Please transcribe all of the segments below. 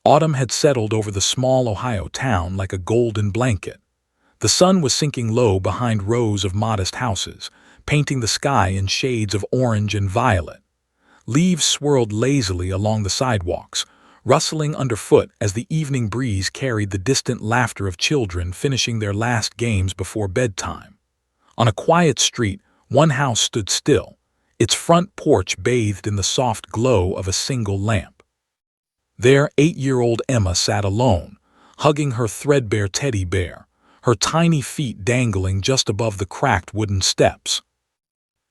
Autumn had settled over the small Ohio town like a golden blanket. The sun was sinking low behind rows of modest houses, painting the sky in shades of orange and violet. Leaves swirled lazily along the sidewalks, rustling underfoot as the evening breeze carried the distant laughter of children finishing their last games before bedtime. On a quiet street, one house stood still, its front porch bathed in the soft glow of a single lamp. There, 8-year-old Emma sat alone, hugging her threadbare teddy bear, her tiny feet dangling just above the cracked wooden steps.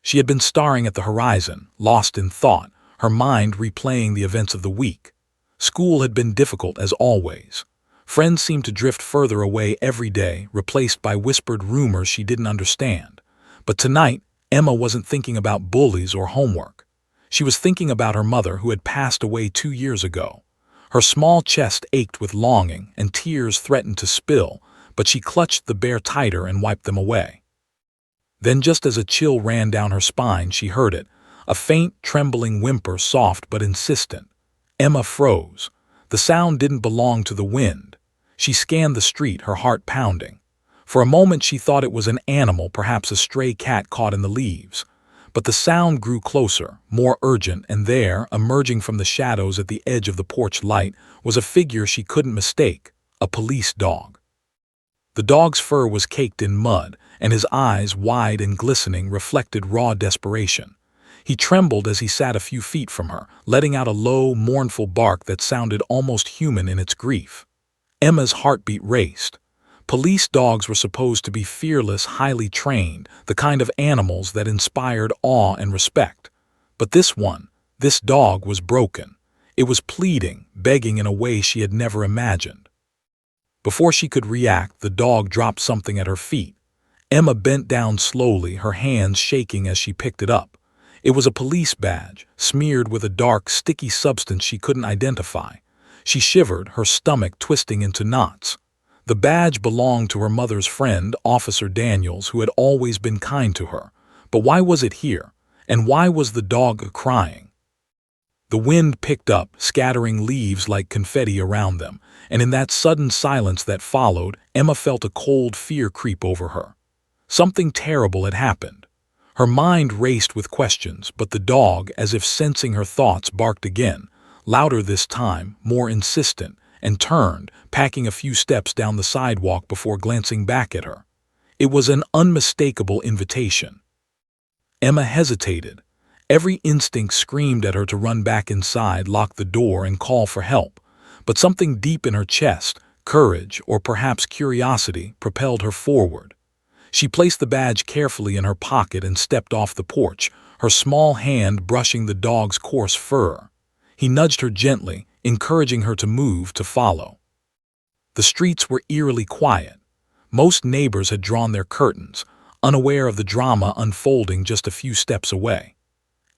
She had been staring at the horizon, lost in thought, her mind replaying the events of the week. School had been difficult as always. Friends seemed to drift further away every day, replaced by whispered rumors she didn't understand. But tonight, Emma wasn't thinking about bullies or homework. She was thinking about her mother who had passed away 2 years ago. Her small chest ached with longing, and tears threatened to spill, but she clutched the bear tighter and wiped them away. Then, just as a chill ran down her spine, she heard it, a faint, trembling whimper, soft but insistent. Emma froze. The sound didn't belong to the wind. She scanned the street, her heart pounding. For a moment she thought it was an animal, perhaps a stray cat caught in the leaves. But the sound grew closer, more urgent, and there, emerging from the shadows at the edge of the porch light, was a figure she couldn't mistake, a police dog. The dog's fur was caked in mud, and his eyes, wide and glistening, reflected raw desperation. He trembled as he sat a few feet from her, letting out a low, mournful bark that sounded almost human in its grief. Emma's heartbeat raced. Police dogs were supposed to be fearless, highly trained, the kind of animals that inspired awe and respect. But this dog was broken. It was pleading, begging in a way she had never imagined. Before she could react, the dog dropped something at her feet. Emma bent down slowly, her hands shaking as she picked it up. It was a police badge, smeared with a dark, sticky substance she couldn't identify. She shivered, her stomach twisting into knots. The badge belonged to her mother's friend, Officer Daniels, who had always been kind to her. But why was it here? And why was the dog crying? The wind picked up, scattering leaves like confetti around them, and in that sudden silence that followed, Emma felt a cold fear creep over her. Something terrible had happened. Her mind raced with questions, but the dog, as if sensing her thoughts, barked again, louder this time, more insistent, and turned, packing a few steps down the sidewalk before glancing back at her. It was an unmistakable invitation. Emma hesitated. Every instinct screamed at her to run back inside, lock the door, and call for help. But something deep in her chest, courage, or perhaps curiosity, propelled her forward. She placed the badge carefully in her pocket and stepped off the porch, her small hand brushing the dog's coarse fur. He nudged her gently, encouraging her to move, to follow. The streets were eerily quiet. Most neighbors had drawn their curtains, unaware of the drama unfolding just a few steps away.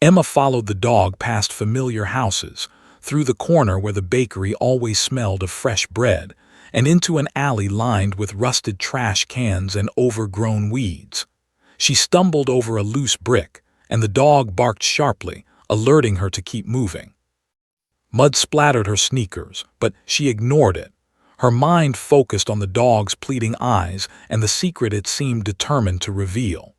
Emma followed the dog past familiar houses, through the corner where the bakery always smelled of fresh bread, and into an alley lined with rusted trash cans and overgrown weeds. She stumbled over a loose brick, and the dog barked sharply, alerting her to keep moving. Mud splattered her sneakers, but she ignored it. Her mind focused on the dog's pleading eyes and the secret it seemed determined to reveal.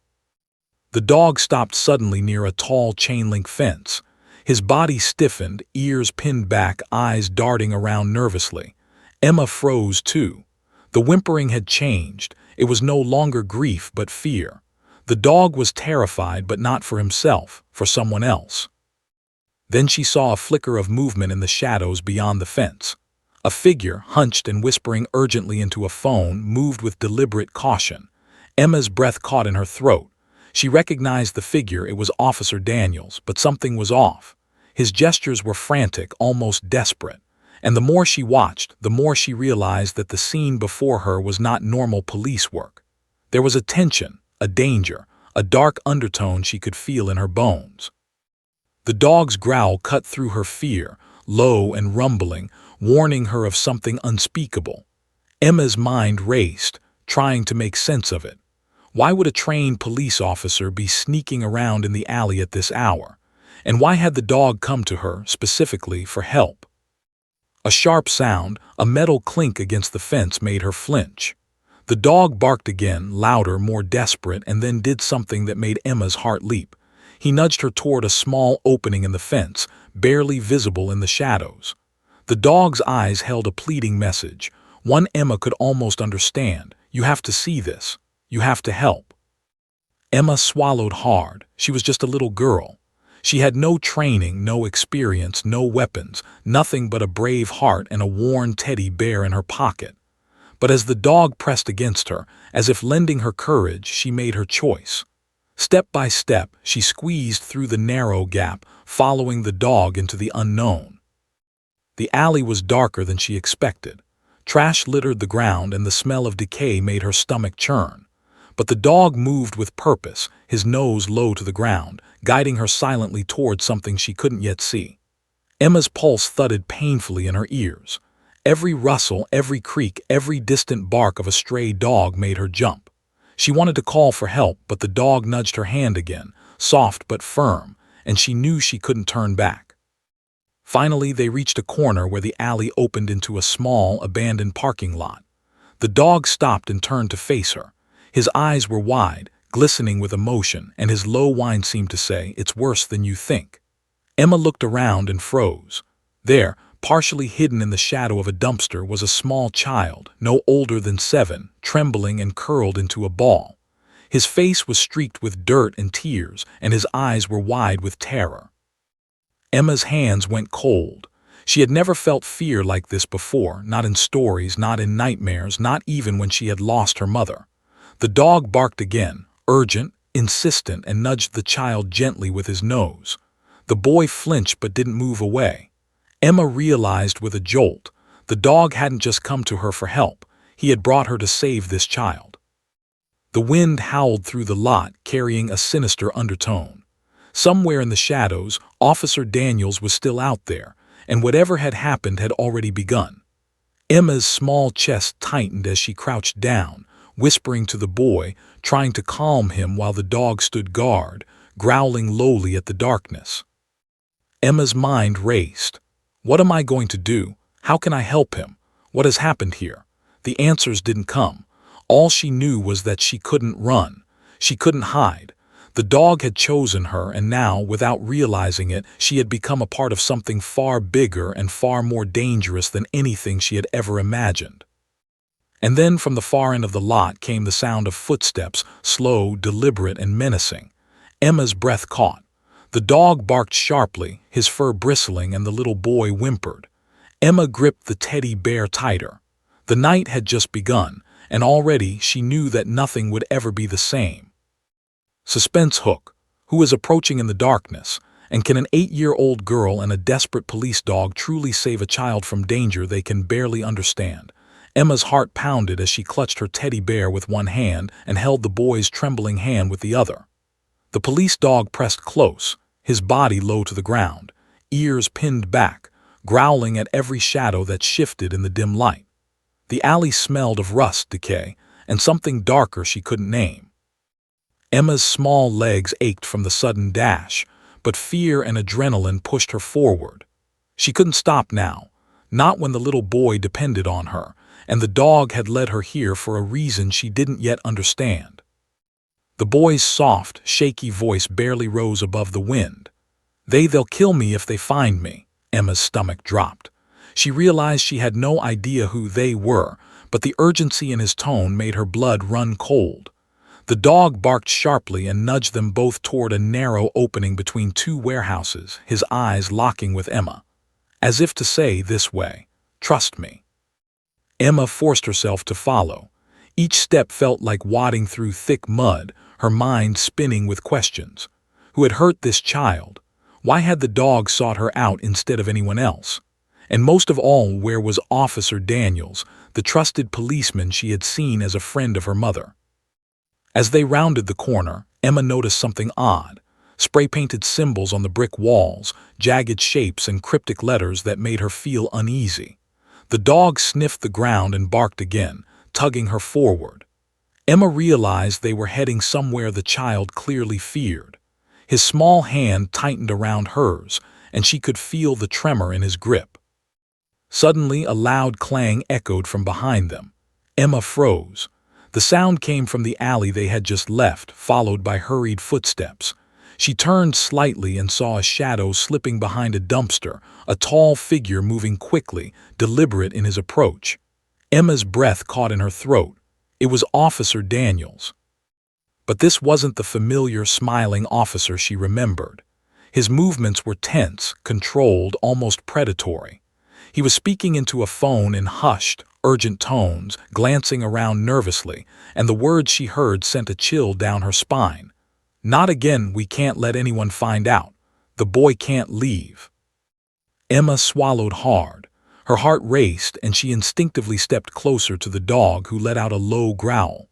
The dog stopped suddenly near a tall chain-link fence. His body stiffened, ears pinned back, eyes darting around nervously. Emma froze too. The whimpering had changed. It was no longer grief but fear. The dog was terrified, but not for himself, for someone else. Then she saw a flicker of movement in the shadows beyond the fence. A figure, hunched and whispering urgently into a phone, moved with deliberate caution. Emma's breath caught in her throat. She recognized the figure. It was Officer Daniels, but something was off. His gestures were frantic, almost desperate. And the more she watched, the more she realized that the scene before her was not normal police work. There was a tension, a danger, a dark undertone she could feel in her bones. The dog's growl cut through her fear, low and rumbling, warning her of something unspeakable. Emma's mind raced, trying to make sense of it. Why would a trained police officer be sneaking around in the alley at this hour? And why had the dog come to her, specifically, for help? A sharp sound, a metal clink against the fence made her flinch. The dog barked again, louder, more desperate, and then did something that made Emma's heart leap. He nudged her toward a small opening in the fence, barely visible in the shadows. The dog's eyes held a pleading message, one Emma could almost understand. You have to see this. You have to help. Emma swallowed hard. She was just a little girl. She had no training, no experience, no weapons, nothing but a brave heart and a worn teddy bear in her pocket. But as the dog pressed against her, as if lending her courage, she made her choice. Step by step, she squeezed through the narrow gap, following the dog into the unknown. The alley was darker than she expected. Trash littered the ground and the smell of decay made her stomach churn. But the dog moved with purpose, his nose low to the ground, guiding her silently toward something she couldn't yet see. Emma's pulse thudded painfully in her ears. Every rustle, every creak, every distant bark of a stray dog made her jump. She wanted to call for help, but the dog nudged her hand again, soft but firm, and she knew she couldn't turn back. Finally, they reached a corner where the alley opened into a small, abandoned parking lot. The dog stopped and turned to face her. His eyes were wide, glistening with emotion, and his low whine seemed to say, "It's worse than you think." Emma looked around and froze. There, partially hidden in the shadow of a dumpster, was a small child, no older than 7, trembling and curled into a ball. His face was streaked with dirt and tears, and his eyes were wide with terror. Emma's hands went cold. She had never felt fear like this before, not in stories, not in nightmares, not even when she had lost her mother. The dog barked again, urgent, insistent, and nudged the child gently with his nose. The boy flinched but didn't move away. Emma realized with a jolt, the dog hadn't just come to her for help, he had brought her to save this child. The wind howled through the lot, carrying a sinister undertone. Somewhere in the shadows, Officer Daniels was still out there, and whatever had happened had already begun. Emma's small chest tightened as she crouched down, whispering to the boy, trying to calm him while the dog stood guard, growling lowly at the darkness. Emma's mind raced. What am I going to do? How can I help him? What has happened here? The answers didn't come. All she knew was that she couldn't run. She couldn't hide. The dog had chosen her, and now, without realizing it, she had become a part of something far bigger and far more dangerous than anything she had ever imagined. And then from the far end of the lot came the sound of footsteps, slow, deliberate, and menacing. Emma's breath caught. The dog barked sharply, his fur bristling, and the little boy whimpered. Emma gripped the teddy bear tighter. The night had just begun, and already she knew that nothing would ever be the same. Suspense hook. Who is approaching in the darkness? And can an 8-year-old girl and a desperate police dog truly save a child from danger they can barely understand? Emma's heart pounded as she clutched her teddy bear with one hand and held the boy's trembling hand with the other. The police dog pressed close, his body low to the ground, ears pinned back, growling at every shadow that shifted in the dim light. The alley smelled of rust, decay, and something darker she couldn't name. Emma's small legs ached from the sudden dash, but fear and adrenaline pushed her forward. She couldn't stop now, not when the little boy depended on her, and the dog had led her here for a reason she didn't yet understand. The boy's soft, shaky voice barely rose above the wind. They'll kill me if they find me." Emma's stomach dropped. She realized she had no idea who they were, but the urgency in his tone made her blood run cold. The dog barked sharply and nudged them both toward a narrow opening between 2 warehouses, his eyes locking with Emma. As if to say, "This way. Trust me." Emma forced herself to follow. Each step felt like wading through thick mud, her mind spinning with questions. Who had hurt this child? Why had the dog sought her out instead of anyone else? And most of all, where was Officer Daniels, the trusted policeman she had seen as a friend of her mother? As they rounded the corner, Emma noticed something odd. Spray-painted symbols on the brick walls, jagged shapes and cryptic letters that made her feel uneasy. The dog sniffed the ground and barked again, tugging her forward. Emma realized they were heading somewhere the child clearly feared. His small hand tightened around hers, and she could feel the tremor in his grip. Suddenly, a loud clang echoed from behind them. Emma froze. The sound came from the alley they had just left, followed by hurried footsteps. She turned slightly and saw a shadow slipping behind a dumpster, a tall figure moving quickly, deliberate in his approach. Emma's breath caught in her throat. It was Officer Daniels. But this wasn't the familiar, smiling officer she remembered. His movements were tense, controlled, almost predatory. He was speaking into a phone in hushed, urgent tones, glancing around nervously, and the words she heard sent a chill down her spine. "Not again, we can't let anyone find out. The boy can't leave." Emma swallowed hard. Her heart raced, and she instinctively stepped closer to the dog, who let out a low growl.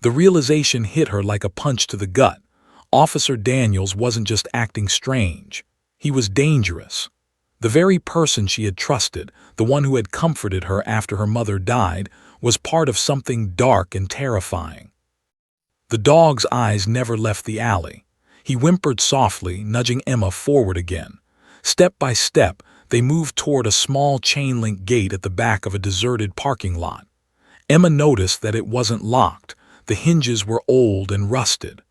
The realization hit her like a punch to the gut. Officer Daniels wasn't just acting strange. He was dangerous. The very person she had trusted, the one who had comforted her after her mother died, was part of something dark and terrifying. The dog's eyes never left the alley. He whimpered softly, nudging Emma forward again. Step by step, they moved toward a small chain-link gate at the back of a deserted parking lot. Emma noticed that it wasn't locked. The hinges were old and rusted.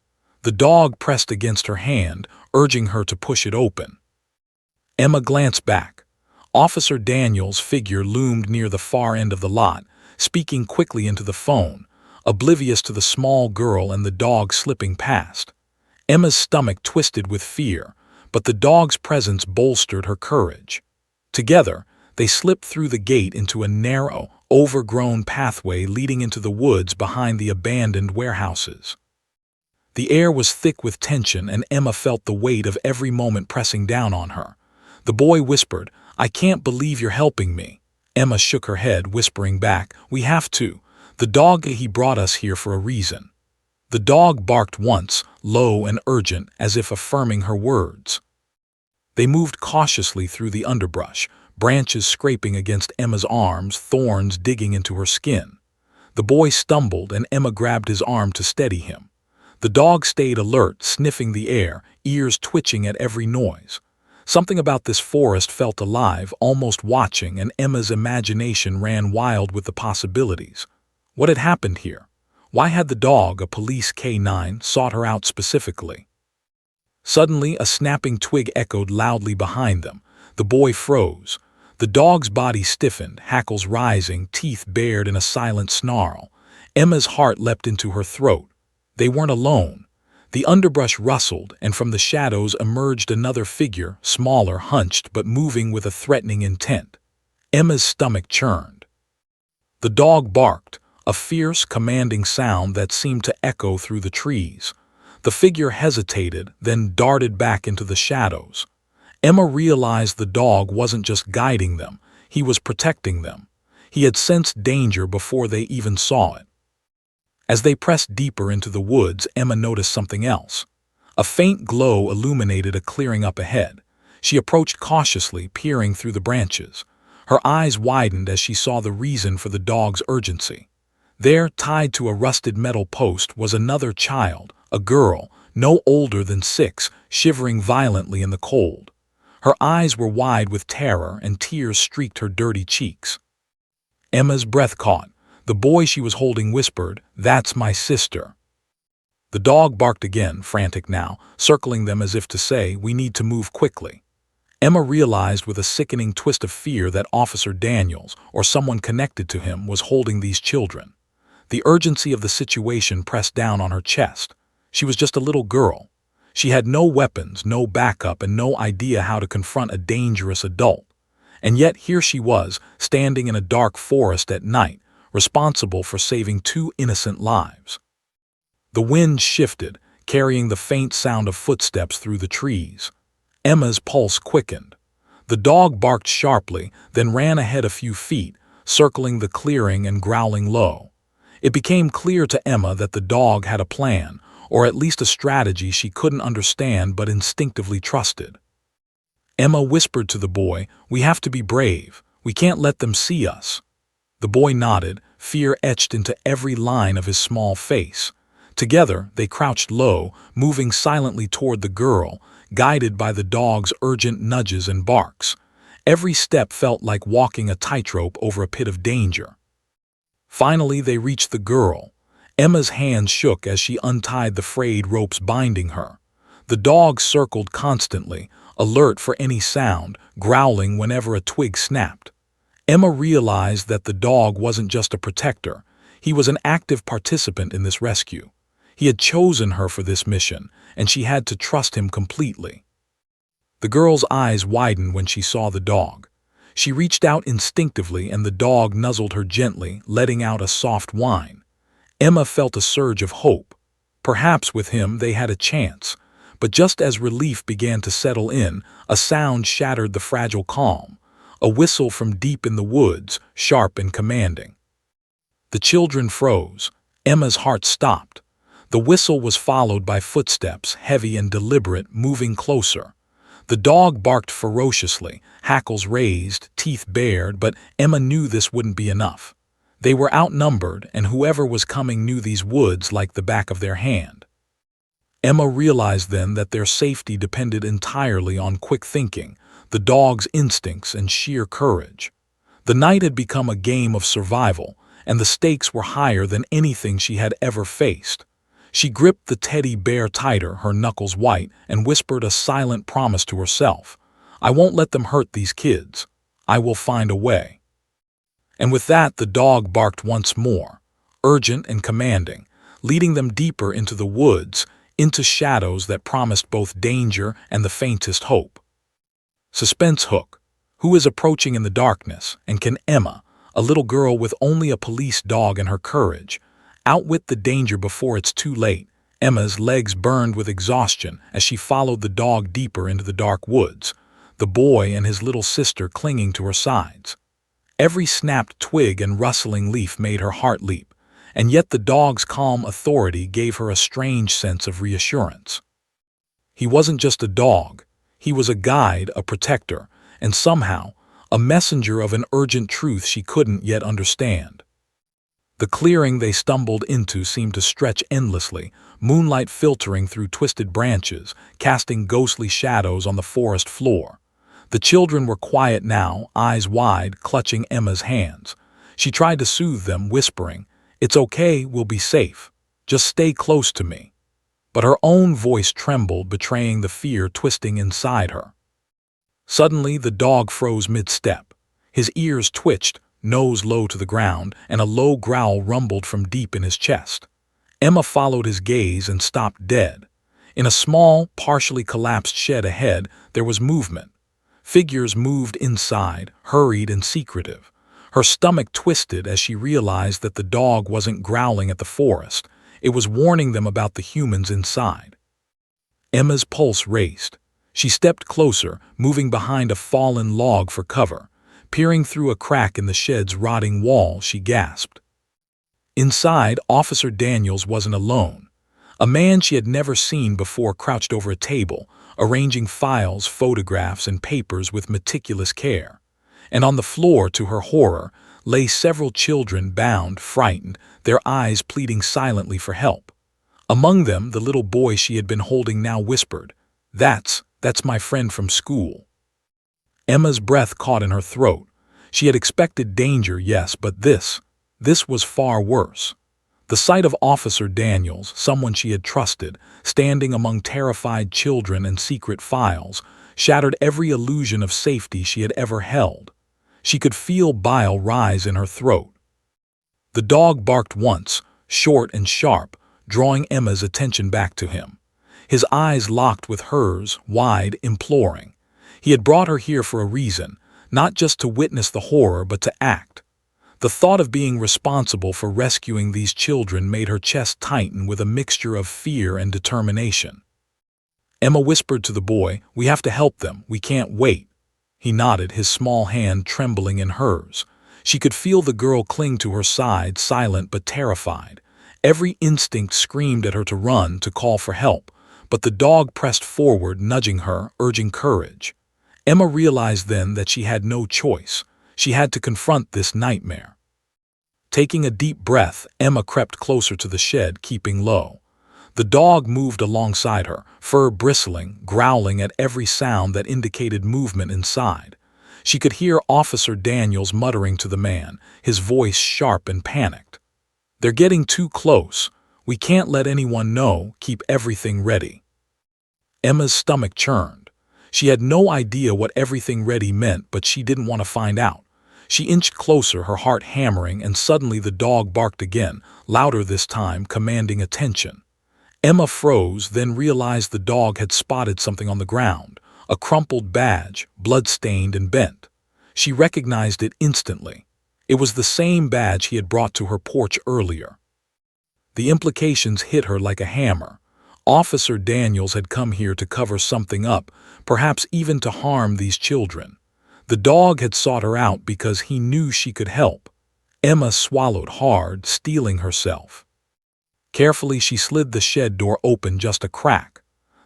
The dog pressed against her hand, urging her to push it open. Emma glanced back. Officer Daniels' figure loomed near the far end of the lot, speaking quickly into the phone, oblivious to the small girl and the dog slipping past. Emma's stomach twisted with fear, but the dog's presence bolstered her courage. Together, they slipped through the gate into a narrow, overgrown pathway leading into the woods behind the abandoned warehouses. The air was thick with tension, and Emma felt the weight of every moment pressing down on her. The boy whispered, "I can't believe you're helping me." Emma shook her head, whispering back, "We have to. The dog, he brought us here for a reason." The dog barked once, low and urgent, as if affirming her words. They moved cautiously through the underbrush, branches scraping against Emma's arms, thorns digging into her skin. The boy stumbled, and Emma grabbed his arm to steady him. The dog stayed alert, sniffing the air, ears twitching at every noise. Something about this forest felt alive, almost watching, and Emma's imagination ran wild with the possibilities. What had happened here? Why had the dog, a police K9, sought her out specifically? Suddenly, a snapping twig echoed loudly behind them. The boy froze. The dog's body stiffened, hackles rising, teeth bared in a silent snarl. Emma's heart leapt into her throat. They weren't alone. The underbrush rustled, and from the shadows emerged another figure, smaller, hunched, but moving with a threatening intent. Emma's stomach churned. The dog barked, a fierce, commanding sound that seemed to echo through the trees. The figure hesitated, then darted back into the shadows. Emma realized the dog wasn't just guiding them, he was protecting them. He had sensed danger before they even saw it. As they pressed deeper into the woods, Emma noticed something else. A faint glow illuminated a clearing up ahead. She approached cautiously, peering through the branches. Her eyes widened as she saw the reason for the dog's urgency. There, tied to a rusted metal post, was another child, a girl, no older than 6, shivering violently in the cold. Her eyes were wide with terror, and tears streaked her dirty cheeks. Emma's breath caught. The boy she was holding whispered, "That's my sister." The dog barked again, frantic now, circling them as if to say, "We need to move quickly." Emma realized with a sickening twist of fear that Officer Daniels, or someone connected to him, was holding these children. The urgency of the situation pressed down on her chest. She was just a little girl. She had no weapons, no backup, and no idea how to confront a dangerous adult. And yet here she was, standing in a dark forest at night, responsible for saving 2 innocent lives. The wind shifted, carrying the faint sound of footsteps through the trees. Emma's pulse quickened. The dog barked sharply, then ran ahead a few feet, circling the clearing and growling low. It became clear to Emma that the dog had a plan, or at least a strategy she couldn't understand but instinctively trusted. Emma whispered to the boy, "We have to be brave. We can't let them see us." The boy nodded, fear etched into every line of his small face. Together, they crouched low, moving silently toward the girl, guided by the dog's urgent nudges and barks. Every step felt like walking a tightrope over a pit of danger. Finally, they reached the girl. Emma's hands shook as she untied the frayed ropes binding her. The dog circled constantly, alert for any sound, growling whenever a twig snapped. Emma realized that the dog wasn't just a protector. He was an active participant in this rescue. He had chosen her for this mission, and she had to trust him completely. The girl's eyes widened when she saw the dog. She reached out instinctively, and the dog nuzzled her gently, letting out a soft whine. Emma felt a surge of hope. Perhaps with him they had a chance. But just as relief began to settle in, a sound shattered the fragile calm. A whistle from deep in the woods, sharp and commanding. The children froze. Emma's heart stopped. The whistle was followed by footsteps, heavy and deliberate, moving closer. The dog barked ferociously, hackles raised, teeth bared, but Emma knew this wouldn't be enough. They were outnumbered, and whoever was coming knew these woods like the back of their hand. Emma realized then that their safety depended entirely on quick thinking, the dog's instincts and sheer courage. The night had become a game of survival, and the stakes were higher than anything she had ever faced. She gripped the teddy bear tighter, her knuckles white, and whispered a silent promise to herself. "I won't let them hurt these kids. I will find a way." And with that, the dog barked once more, urgent and commanding, leading them deeper into the woods, into shadows that promised both danger and the faintest hope. Suspense hook. Who is approaching in the darkness, and can Emma, a little girl with only a police dog and her courage, outwit the danger before it's too late? Emma's legs burned with exhaustion as she followed the dog deeper into the dark woods, the boy and his little sister clinging to her sides. Every snapped twig and rustling leaf made her heart leap, and yet the dog's calm authority gave her a strange sense of reassurance. He wasn't just a dog. He was a guide, a protector, and somehow, a messenger of an urgent truth she couldn't yet understand. The clearing they stumbled into seemed to stretch endlessly, moonlight filtering through twisted branches, casting ghostly shadows on the forest floor. The children were quiet now, eyes wide, clutching Emma's hands. She tried to soothe them, whispering, "It's okay, we'll be safe. Just stay close to me." But her own voice trembled, betraying the fear twisting inside her. Suddenly, the dog froze mid-step. His ears twitched, nose low to the ground, and a low growl rumbled from deep in his chest. Emma followed his gaze and stopped dead. In a small, partially collapsed shed ahead, there was movement. Figures moved inside, hurried and secretive. Her stomach twisted as she realized that the dog wasn't growling at the forest. It was warning them about the humans inside. Emma's pulse raced. She stepped closer, moving behind a fallen log for cover. Peering through a crack in the shed's rotting wall, she gasped. Inside, Officer Daniels wasn't alone. A man she had never seen before crouched over a table, arranging files, photographs, and papers with meticulous care. And on the floor, to her horror, lay several children bound, frightened, their eyes pleading silently for help. Among them, the little boy she had been holding now whispered, That's my friend from school." Emma's breath caught in her throat. She had expected danger, yes, but this was far worse. The sight of Officer Daniels, someone she had trusted, standing among terrified children and secret files, shattered every illusion of safety she had ever held. She could feel bile rise in her throat. The dog barked once, short and sharp, drawing Emma's attention back to him. His eyes locked with hers, wide, imploring. He had brought her here for a reason, not just to witness the horror, but to act. The thought of being responsible for rescuing these children made her chest tighten with a mixture of fear and determination. Emma whispered to the boy, "We have to help them, we can't wait." He nodded, his small hand trembling in hers. She could feel the girl cling to her side, silent but terrified. Every instinct screamed at her to run, to call for help, but the dog pressed forward, nudging her, urging courage. Emma realized then that she had no choice. She had to confront this nightmare. Taking a deep breath, Emma crept closer to the shed, keeping low. The dog moved alongside her, fur bristling, growling at every sound that indicated movement inside. She could hear Officer Daniels muttering to the man, his voice sharp and panicked. "They're getting too close. We can't let anyone know. Keep everything ready." Emma's stomach churned. She had no idea what everything ready meant, but she didn't want to find out. She inched closer, her heart hammering, and suddenly the dog barked again, louder this time, commanding attention. Emma froze, then realized the dog had spotted something on the ground, a crumpled badge, blood-stained and bent. She recognized it instantly. It was the same badge he had brought to her porch earlier. The implications hit her like a hammer. Officer Daniels had come here to cover something up, perhaps even to harm these children. The dog had sought her out because he knew she could help. Emma swallowed hard, steeling herself. Carefully, she slid the shed door open just a crack.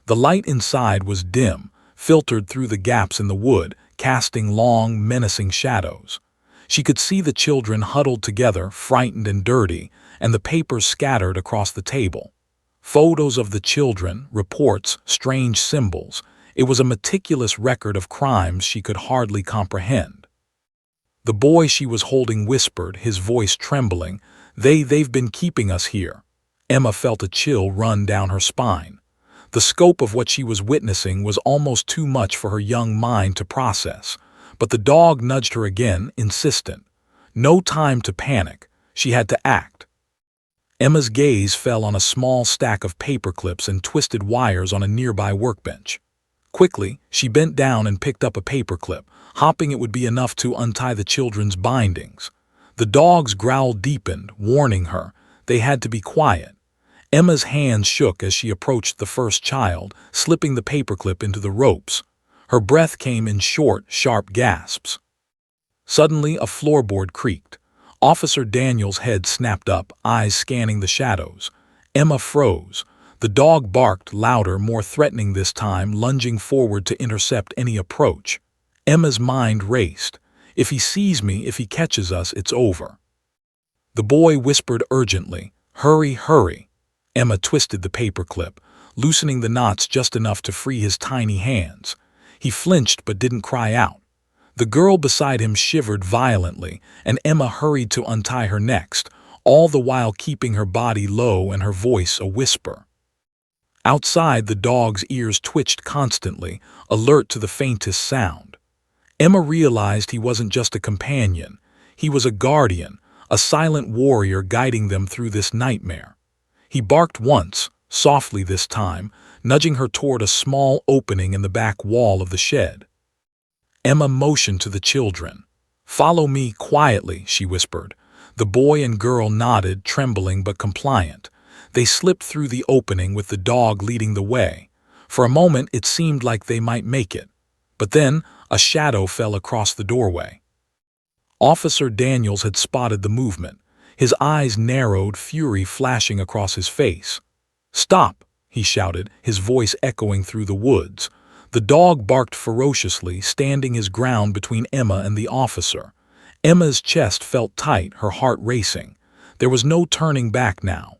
The light inside was dim, filtered through the gaps in the wood, casting long, menacing shadows. She could see the children huddled together, frightened and dirty, and the papers scattered across the table. Photos of the children, reports, strange symbols. It was a meticulous record of crimes she could hardly comprehend. The boy she was holding whispered, his voice trembling, They've been keeping us here." Emma felt a chill run down her spine. The scope of what she was witnessing was almost too much for her young mind to process, but the dog nudged her again, insistent. No time to panic. She had to act. Emma's gaze fell on a small stack of paper clips and twisted wires on a nearby workbench. Quickly, she bent down and picked up a paperclip, hoping it would be enough to untie the children's bindings. The dog's growl deepened, warning her. They had to be quiet. Emma's hands shook as she approached the first child, slipping the paperclip into the ropes. Her breath came in short, sharp gasps. Suddenly, a floorboard creaked. Officer Daniels' head snapped up, eyes scanning the shadows. Emma froze. The dog barked, louder, more threatening this time, lunging forward to intercept any approach. Emma's mind raced. If he sees me, if he catches us, it's over. The boy whispered urgently, "Hurry, hurry." Emma twisted the paperclip, loosening the knots just enough to free his tiny hands. He flinched but didn't cry out. The girl beside him shivered violently, and Emma hurried to untie her next, all the while keeping her body low and her voice a whisper. Outside, the dog's ears twitched constantly, alert to the faintest sound. Emma realized he wasn't just a companion. He was a guardian, a silent warrior guiding them through this nightmare. He barked once, softly this time, nudging her toward a small opening in the back wall of the shed. Emma motioned to the children. "Follow me quietly," she whispered. The boy and girl nodded, trembling but compliant. They slipped through the opening with the dog leading the way. For a moment it seemed like they might make it. But then a shadow fell across the doorway. Officer Daniels had spotted the movement. His eyes narrowed, fury flashing across his face. "Stop!" he shouted, his voice echoing through the woods. The dog barked ferociously, standing his ground between Emma and the officer. Emma's chest felt tight, her heart racing. There was no turning back now.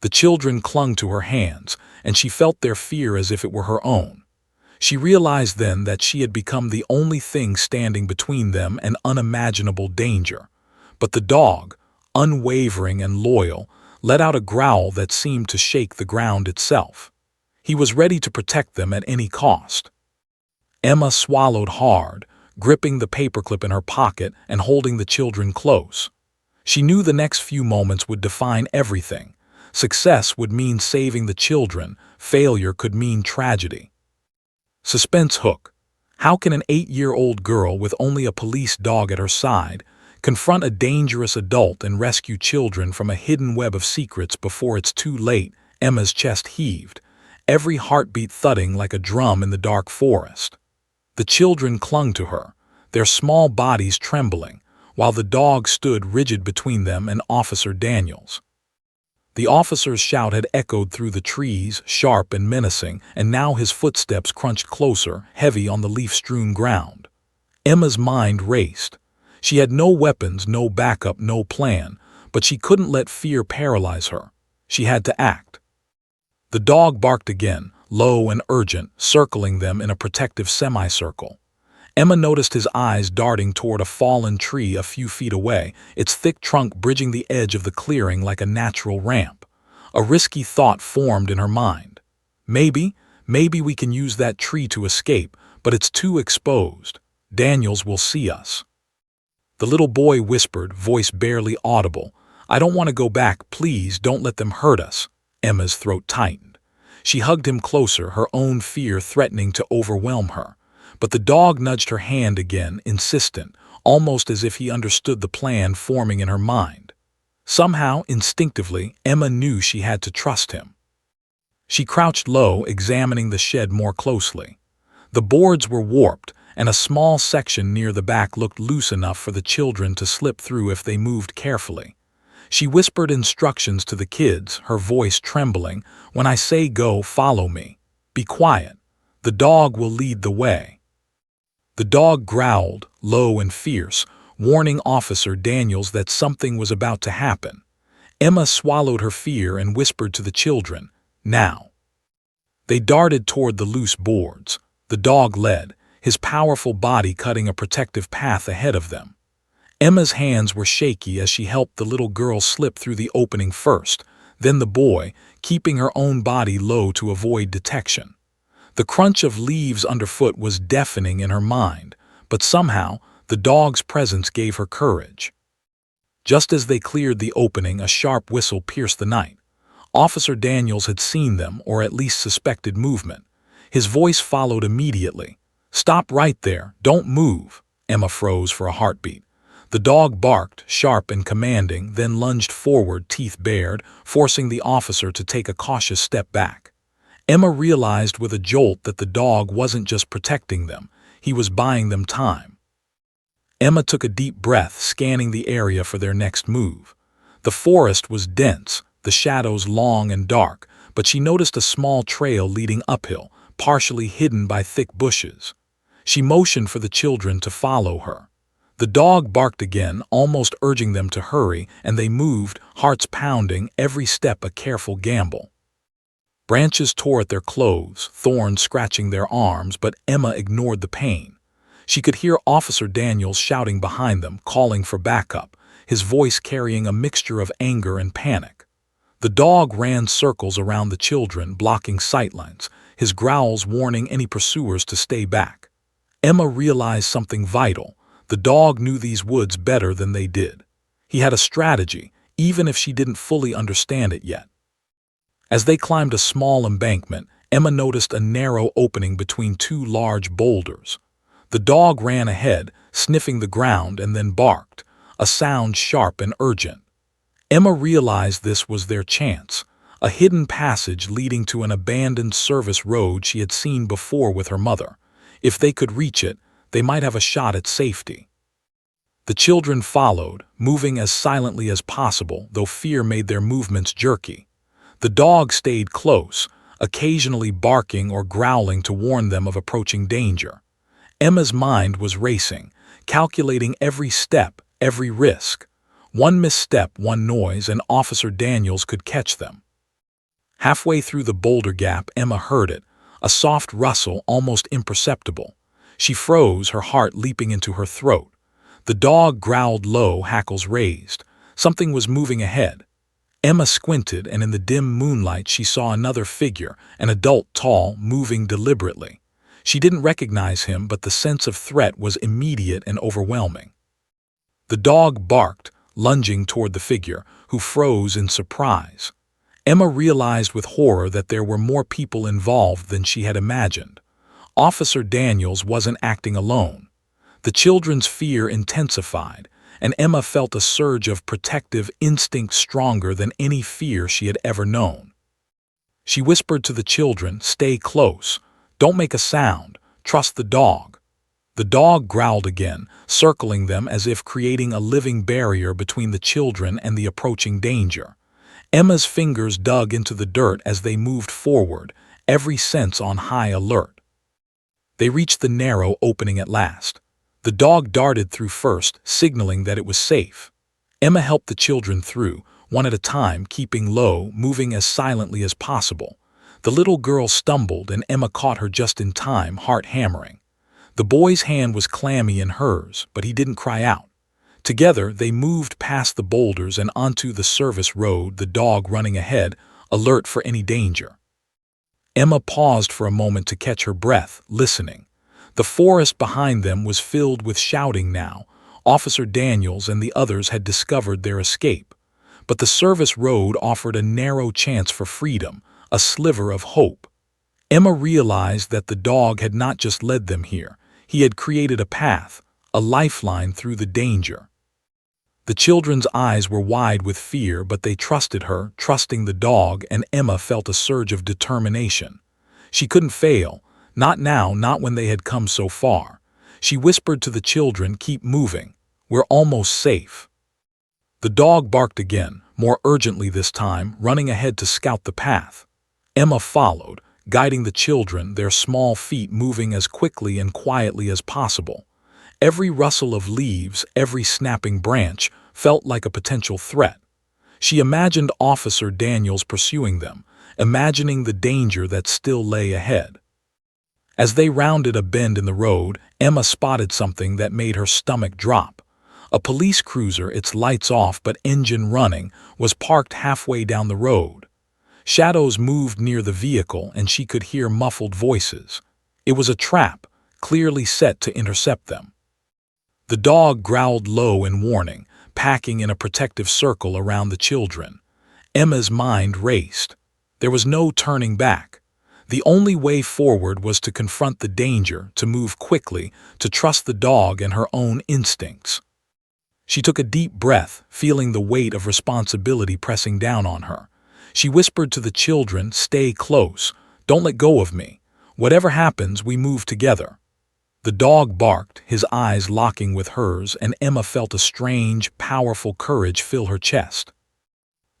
The children clung to her hands, and she felt their fear as if it were her own. She realized then that she had become the only thing standing between them and unimaginable danger. But the dog, unwavering and loyal, let out a growl that seemed to shake the ground itself. He was ready to protect them at any cost. Emma swallowed hard, gripping the paperclip in her pocket and holding the children close. She knew the next few moments would define everything. Success would mean saving the children, failure could mean tragedy. Suspense hook. How can an 8-year-old girl with only a police dog at her side confront a dangerous adult and rescue children from a hidden web of secrets before it's too late? Emma's chest heaved, every heartbeat thudding like a drum in the dark forest. The children clung to her, their small bodies trembling, while the dog stood rigid between them and Officer Daniels. The officer's shout had echoed through the trees, sharp and menacing, and now his footsteps crunched closer, heavy on the leaf-strewn ground. Emma's mind raced. She had no weapons, no backup, no plan, but she couldn't let fear paralyze her. She had to act. The dog barked again, low and urgent, circling them in a protective semicircle. Emma noticed his eyes darting toward a fallen tree a few feet away, its thick trunk bridging the edge of the clearing like a natural ramp. A risky thought formed in her mind. Maybe we can use that tree to escape, but it's too exposed. Daniels will see us. The little boy whispered, voice barely audible, "I don't want to go back, please don't let them hurt us." Emma's throat tightened. She hugged him closer, her own fear threatening to overwhelm her. But the dog nudged her hand again, insistent, almost as if he understood the plan forming in her mind. Somehow, instinctively, Emma knew she had to trust him. She crouched low, examining the shed more closely. The boards were warped, and a small section near the back looked loose enough for the children to slip through if they moved carefully. She whispered instructions to the kids, her voice trembling, "When I say go, follow me. Be quiet. The dog will lead the way." The dog growled, low and fierce, warning Officer Daniels that something was about to happen. Emma swallowed her fear and whispered to the children, "Now." They darted toward the loose boards. The dog led, his powerful body cutting a protective path ahead of them. Emma's hands were shaky as she helped the little girl slip through the opening first, then the boy, keeping her own body low to avoid detection. The crunch of leaves underfoot was deafening in her mind, but somehow the dog's presence gave her courage. Just as they cleared the opening, a sharp whistle pierced the night. Officer Daniels had seen them, or at least suspected movement. His voice followed immediately. "Stop right there, don't move." Emma froze for a heartbeat. The dog barked, sharp and commanding, then lunged forward, teeth bared, forcing the officer to take a cautious step back. Emma realized with a jolt that the dog wasn't just protecting them, he was buying them time. Emma took a deep breath, scanning the area for their next move. The forest was dense, the shadows long and dark, but she noticed a small trail leading uphill, partially hidden by thick bushes. She motioned for the children to follow her. The dog barked again, almost urging them to hurry, and they moved, hearts pounding, every step a careful gamble. Branches tore at their clothes, thorns scratching their arms, but Emma ignored the pain. She could hear Officer Daniels shouting behind them, calling for backup, his voice carrying a mixture of anger and panic. The dog ran circles around the children, blocking sightlines, his growls warning any pursuers to stay back. Emma realized something vital. The dog knew these woods better than they did. He had a strategy, even if she didn't fully understand it yet. As they climbed a small embankment, Emma noticed a narrow opening between two large boulders. The dog ran ahead, sniffing the ground, and then barked, a sound sharp and urgent. Emma realized this was their chance, a hidden passage leading to an abandoned service road she had seen before with her mother. If they could reach it, they might have a shot at safety. The children followed, moving as silently as possible, though fear made their movements jerky. The dog stayed close, occasionally barking or growling to warn them of approaching danger. Emma's mind was racing, calculating every step, every risk. One misstep, one noise, and Officer Daniels could catch them. Halfway through the boulder gap, Emma heard it, a soft rustle, almost imperceptible. She froze, her heart leaping into her throat. The dog growled low, hackles raised. Something was moving ahead. Emma squinted, and in the dim moonlight she saw another figure, an adult, tall, moving deliberately. She didn't recognize him, but the sense of threat was immediate and overwhelming. The dog barked, lunging toward the figure, who froze in surprise. Emma realized with horror that there were more people involved than she had imagined. Officer Daniels wasn't acting alone. The children's fear intensified, and Emma felt a surge of protective instinct stronger than any fear she had ever known. She whispered to the children, "Stay close. Don't make a sound. Trust the dog." The dog growled again, circling them as if creating a living barrier between the children and the approaching danger. Emma's fingers dug into the dirt as they moved forward, every sense on high alert. They reached the narrow opening at last. The dog darted through first, signaling that it was safe. Emma helped the children through, one at a time, keeping low, moving as silently as possible. The little girl stumbled, and Emma caught her just in time, heart hammering. The boy's hand was clammy in hers, but he didn't cry out. Together, they moved past the boulders and onto the service road, the dog running ahead, alert for any danger. Emma paused for a moment to catch her breath, listening. The forest behind them was filled with shouting now. Officer Daniels and the others had discovered their escape. But the service road offered a narrow chance for freedom, a sliver of hope. Emma realized that the dog had not just led them here. He had created a path, a lifeline through the danger. The children's eyes were wide with fear, but they trusted her, trusting the dog, and Emma felt a surge of determination. She couldn't fail, not now, not when they had come so far. She whispered to the children, "Keep moving. We're almost safe." The dog barked again, more urgently this time, running ahead to scout the path. Emma followed, guiding the children, their small feet moving as quickly and quietly as possible. Every rustle of leaves, every snapping branch, felt like a potential threat. She imagined Officer Daniels pursuing them, imagining the danger that still lay ahead. As they rounded a bend in the road, Emma spotted something that made her stomach drop. A police cruiser, its lights off but engine running, was parked halfway down the road. Shadows moved near the vehicle, and she could hear muffled voices. It was a trap, clearly set to intercept them. The dog growled low in warning, packing in a protective circle around the children. Emma's mind raced. There was no turning back. The only way forward was to confront the danger, to move quickly, to trust the dog and her own instincts. She took a deep breath, feeling the weight of responsibility pressing down on her. She whispered to the children, "Stay close. Don't let go of me. Whatever happens, we move together." The dog barked, his eyes locking with hers, and Emma felt a strange, powerful courage fill her chest.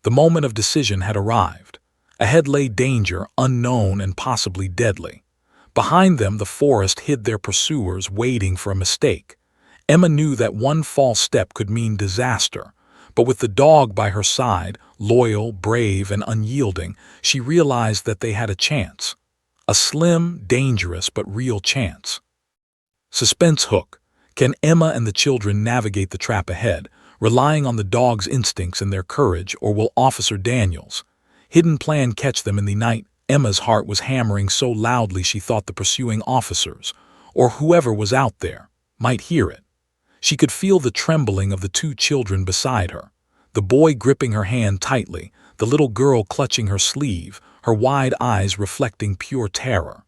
The moment of decision had arrived. Ahead lay danger, unknown and possibly deadly. Behind them, the forest hid their pursuers, waiting for a mistake. Emma knew that one false step could mean disaster, but with the dog by her side, loyal, brave, and unyielding, she realized that they had a chance. A slim, dangerous, but real chance. Suspense hook. Can Emma and the children navigate the trap ahead, relying on the dog's instincts and their courage, or will Officer Daniels' hidden plan catch them in the night? Emma's heart was hammering so loudly she thought the pursuing officers, or whoever was out there, might hear it. She could feel the trembling of the two children beside her, the boy gripping her hand tightly, the little girl clutching her sleeve, her wide eyes reflecting pure terror.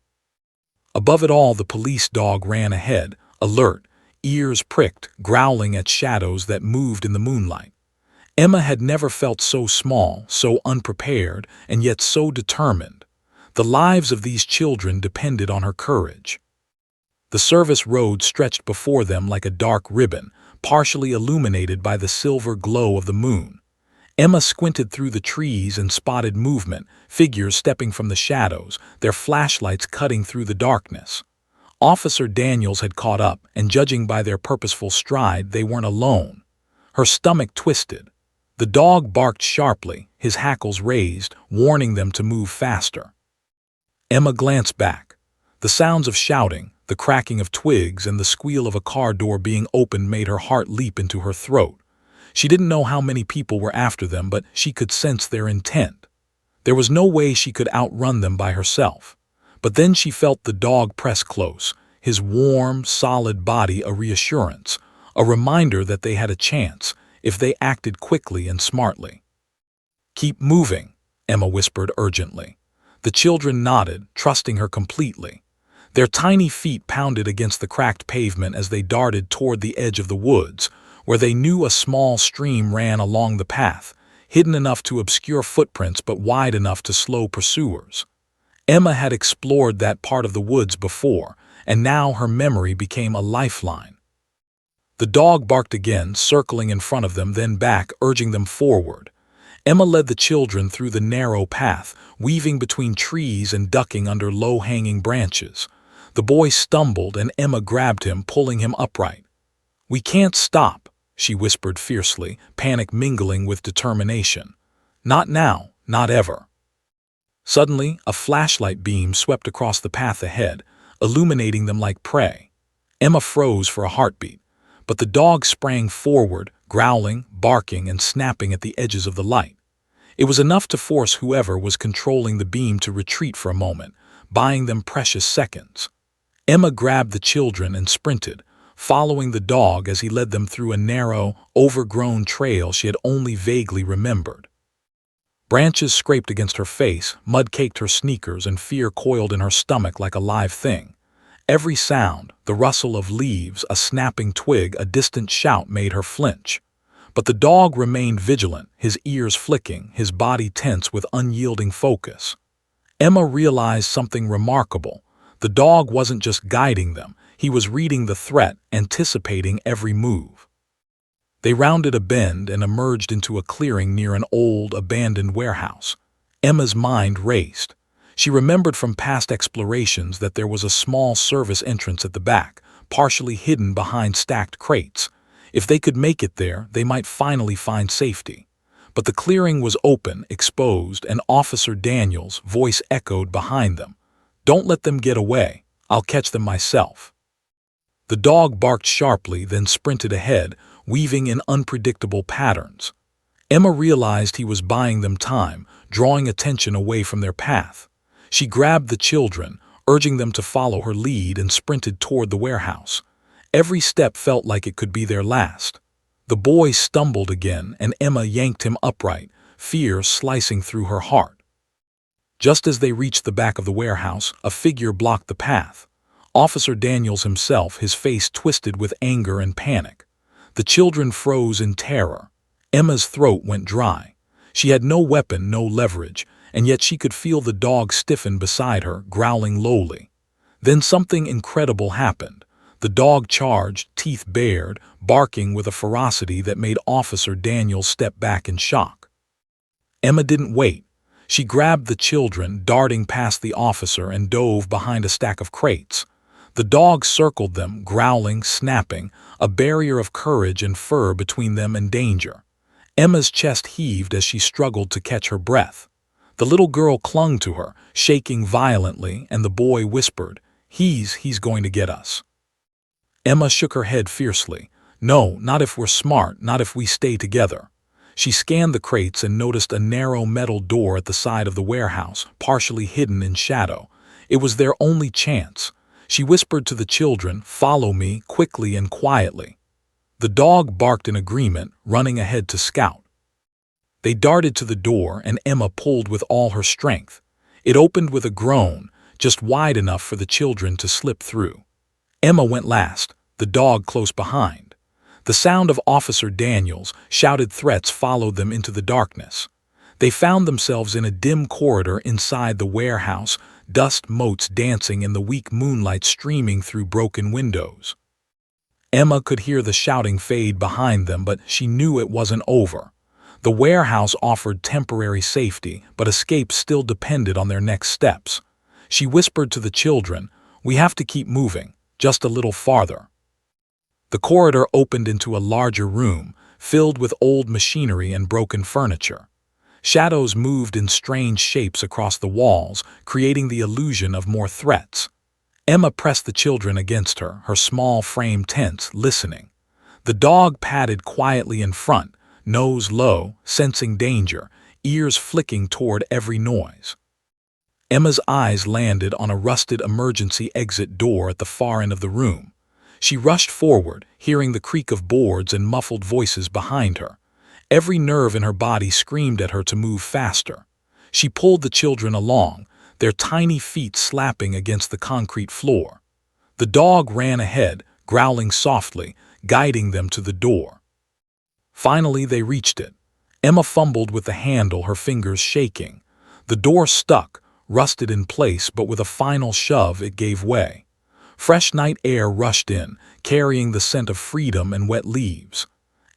Above it all, the police dog ran ahead, alert, ears pricked, growling at shadows that moved in the moonlight. Emma had never felt so small, so unprepared, and yet so determined. The lives of these children depended on her courage. The service road stretched before them like a dark ribbon, partially illuminated by the silver glow of the moon. Emma squinted through the trees and spotted movement, figures stepping from the shadows, their flashlights cutting through the darkness. Officer Daniels had caught up, and judging by their purposeful stride, they weren't alone. Her stomach twisted. The dog barked sharply, his hackles raised, warning them to move faster. Emma glanced back. The sounds of shouting, the cracking of twigs, and the squeal of a car door being opened made her heart leap into her throat. She didn't know how many people were after them, but she could sense their intent. There was no way she could outrun them by herself. But then she felt the dog press close, his warm, solid body a reassurance, a reminder that they had a chance, if they acted quickly and smartly. "Keep moving," Emma whispered urgently. The children nodded, trusting her completely. Their tiny feet pounded against the cracked pavement as they darted toward the edge of the woods, where they knew a small stream ran along the path, hidden enough to obscure footprints but wide enough to slow pursuers. Emma had explored that part of the woods before, and now her memory became a lifeline. The dog barked again, circling in front of them, then back, urging them forward. Emma led the children through the narrow path, weaving between trees and ducking under low-hanging branches. The boy stumbled, and Emma grabbed him, pulling him upright. "We can't stop," she whispered fiercely, panic mingling with determination. "Not now, not ever." Suddenly, a flashlight beam swept across the path ahead, illuminating them like prey. Emma froze for a heartbeat, but the dog sprang forward, growling, barking, and snapping at the edges of the light. It was enough to force whoever was controlling the beam to retreat for a moment, buying them precious seconds. Emma grabbed the children and sprinted, following the dog as he led them through a narrow, overgrown trail she had only vaguely remembered. Branches scraped against her face, mud caked her sneakers, and fear coiled in her stomach like a live thing. Every sound, the rustle of leaves, a snapping twig, a distant shout made her flinch. But the dog remained vigilant, his ears flicking, his body tense with unyielding focus. Emma realized something remarkable. The dog wasn't just guiding them, he was reading the threat, anticipating every move. They rounded a bend and emerged into a clearing near an old, abandoned warehouse. Emma's mind raced. She remembered from past explorations that there was a small service entrance at the back, partially hidden behind stacked crates. If they could make it there, they might finally find safety. But the clearing was open, exposed, and Officer Daniels' voice echoed behind them. "Don't let them get away. I'll catch them myself." The dog barked sharply, then sprinted ahead, weaving in unpredictable patterns. Emma realized he was buying them time, drawing attention away from their path. She grabbed the children, urging them to follow her lead, and sprinted toward the warehouse. Every step felt like it could be their last. The boy stumbled again, and Emma yanked him upright, fear slicing through her heart. Just as they reached the back of the warehouse, a figure blocked the path. Officer Daniels himself, his face twisted with anger and panic. The children froze in terror. Emma's throat went dry. She had no weapon, no leverage, and yet she could feel the dog stiffen beside her, growling lowly. Then something incredible happened. The dog charged, teeth bared, barking with a ferocity that made Officer Daniels step back in shock. Emma didn't wait. She grabbed the children, darting past the officer, and dove behind a stack of crates. The dog circled them, growling, snapping, a barrier of courage and fur between them and danger. Emma's chest heaved as she struggled to catch her breath. The little girl clung to her, shaking violently, and the boy whispered, He's going to get us." Emma shook her head fiercely. "No, not if we're smart, not if we stay together." She scanned the crates and noticed a narrow metal door at the side of the warehouse, partially hidden in shadow. It was their only chance. She whispered to the children, "Follow me," quickly and quietly. The dog barked in agreement, running ahead to scout. They darted to the door, and Emma pulled with all her strength. It opened with a groan, just wide enough for the children to slip through. Emma went last, the dog close behind. The sound of Officer Daniels' shouted threats followed them into the darkness. They found themselves in a dim corridor inside the warehouse, dust motes dancing in the weak moonlight streaming through broken windows. Emma could hear the shouting fade behind them, but she knew it wasn't over. The warehouse offered temporary safety, but escape still depended on their next steps. She whispered to the children, "We have to keep moving, just a little farther." The corridor opened into a larger room, filled with old machinery and broken furniture. Shadows moved in strange shapes across the walls, creating the illusion of more threats. Emma pressed the children against her, her small frame tense, listening. The dog padded quietly in front, nose low, sensing danger, ears flicking toward every noise. Emma's eyes landed on a rusted emergency exit door at the far end of the room. She rushed forward, hearing the creak of boards and muffled voices behind her. Every nerve in her body screamed at her to move faster. She pulled the children along, their tiny feet slapping against the concrete floor. The dog ran ahead, growling softly, guiding them to the door. Finally, they reached it. Emma fumbled with the handle, her fingers shaking. The door stuck, rusted in place, but with a final shove, it gave way. Fresh night air rushed in, carrying the scent of freedom and wet leaves.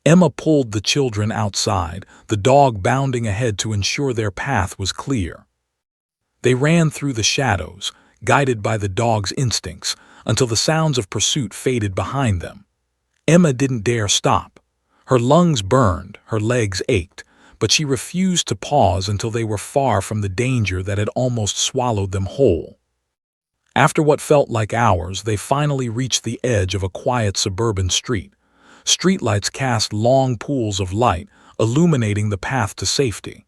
Emma pulled the children outside, the dog bounding ahead to ensure their path was clear. They ran through the shadows, guided by the dog's instincts, until the sounds of pursuit faded behind them. Emma didn't dare stop. Her lungs burned, her legs ached, but she refused to pause until they were far from the danger that had almost swallowed them whole. After what felt like hours, they finally reached the edge of a quiet suburban street. Streetlights cast long pools of light, illuminating the path to safety.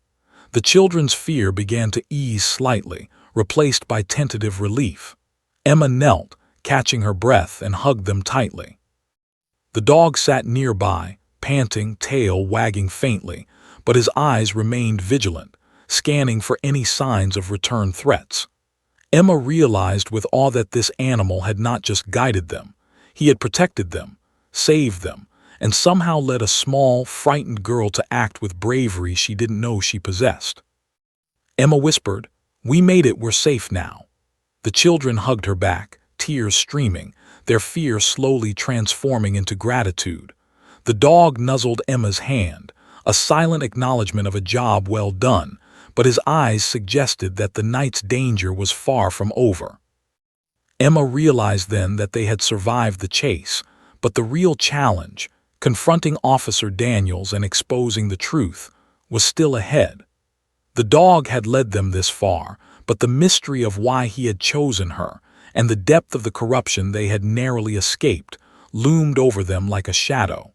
The children's fear began to ease slightly, replaced by tentative relief. Emma knelt, catching her breath, and hugged them tightly. The dog sat nearby, panting, tail wagging faintly, but his eyes remained vigilant, scanning for any signs of return threats. Emma realized with awe that this animal had not just guided them, he had protected them, saved them, and somehow led a small, frightened girl to act with bravery she didn't know she possessed. Emma whispered, "We made it, we're safe now." The children hugged her back, tears streaming, their fear slowly transforming into gratitude. The dog nuzzled Emma's hand, a silent acknowledgement of a job well done, but his eyes suggested that the night's danger was far from over. Emma realized then that they had survived the chase, but the real challenge, confronting Officer Daniels and exposing the truth, was still ahead. The dog had led them this far, but the mystery of why he had chosen her, and the depth of the corruption they had narrowly escaped, loomed over them like a shadow.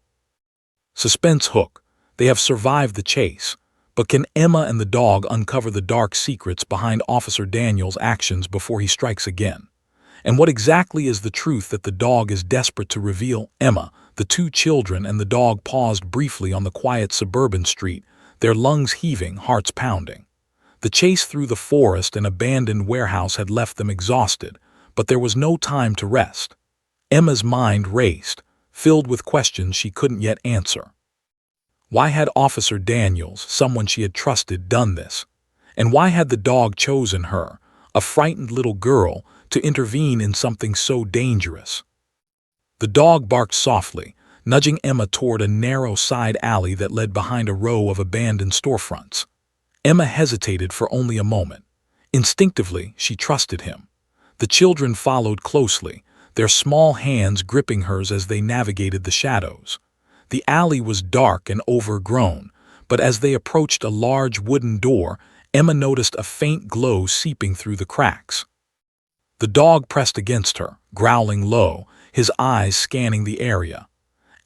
Suspense hook. They have survived the chase, but can Emma and the dog uncover the dark secrets behind Officer Daniels' actions before he strikes again? And what exactly is the truth that the dog is desperate to reveal? Emma, the two children, and the dog paused briefly on the quiet suburban street, their lungs heaving, hearts pounding. The chase through the forest and abandoned warehouse had left them exhausted, but there was no time to rest. Emma's mind raced, filled with questions she couldn't yet answer. Why had Officer Daniels, someone she had trusted, done this? And why had the dog chosen her, a frightened little girl, to intervene in something so dangerous? The dog barked softly, nudging Emma toward a narrow side alley that led behind a row of abandoned storefronts. Emma hesitated for only a moment. Instinctively, she trusted him. The children followed closely, their small hands gripping hers as they navigated the shadows. The alley was dark and overgrown, but as they approached a large wooden door, Emma noticed a faint glow seeping through the cracks. The dog pressed against her, growling low, his eyes scanning the area.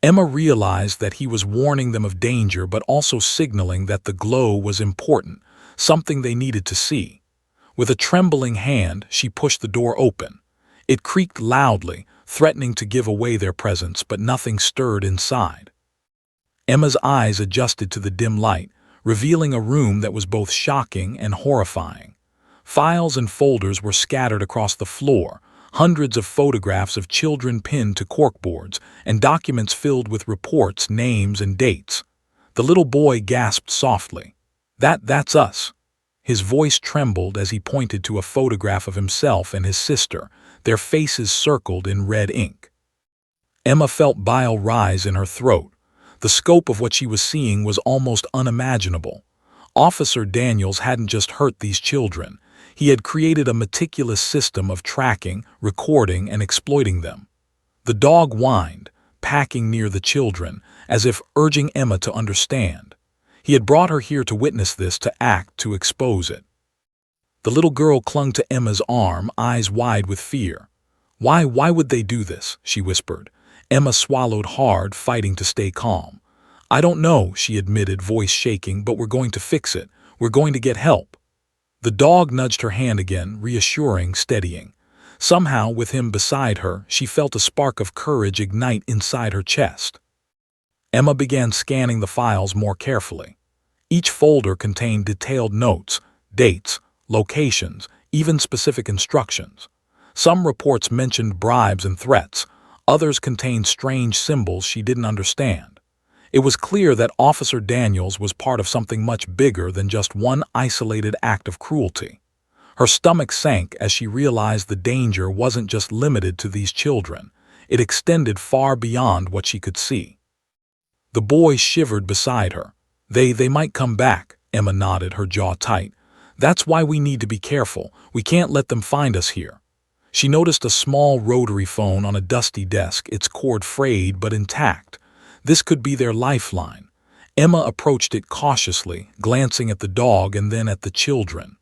Emma realized that he was warning them of danger but also signaling that the glow was important, something they needed to see. With a trembling hand, she pushed the door open. It creaked loudly, threatening to give away their presence, but nothing stirred inside. Emma's eyes adjusted to the dim light, revealing a room that was both shocking and horrifying. Files and folders were scattered across the floor, hundreds of photographs of children pinned to corkboards, and documents filled with reports, names, and dates. The little boy gasped softly. That's us." His voice trembled as he pointed to a photograph of himself and his sister, their faces circled in red ink. Emma felt bile rise in her throat. The scope of what she was seeing was almost unimaginable. Officer Daniels hadn't just hurt these children. He had created a meticulous system of tracking, recording, and exploiting them. The dog whined, packing near the children, as if urging Emma to understand. He had brought her here to witness this, to act, to expose it. The little girl clung to Emma's arm, eyes wide with fear. Why would they do this?" she whispered. Emma swallowed hard, fighting to stay calm. "I don't know," she admitted, voice shaking, "but we're going to fix it. We're going to get help." The dog nudged her hand again, reassuring, steadying. Somehow, with him beside her, she felt a spark of courage ignite inside her chest. Emma began scanning the files more carefully. Each folder contained detailed notes, dates, locations, even specific instructions. Some reports mentioned bribes and threats. Others contained strange symbols she didn't understand. It was clear that Officer Daniels was part of something much bigger than just one isolated act of cruelty. Her stomach sank as she realized the danger wasn't just limited to these children. It extended far beyond what she could see. The boy shivered beside her. They might come back," Emma nodded, her jaw tight. "That's why we need to be careful. We can't let them find us here." She noticed a small rotary phone on a dusty desk, its cord frayed but intact. This could be their lifeline. Emma approached it cautiously, glancing at the dog and then at the children.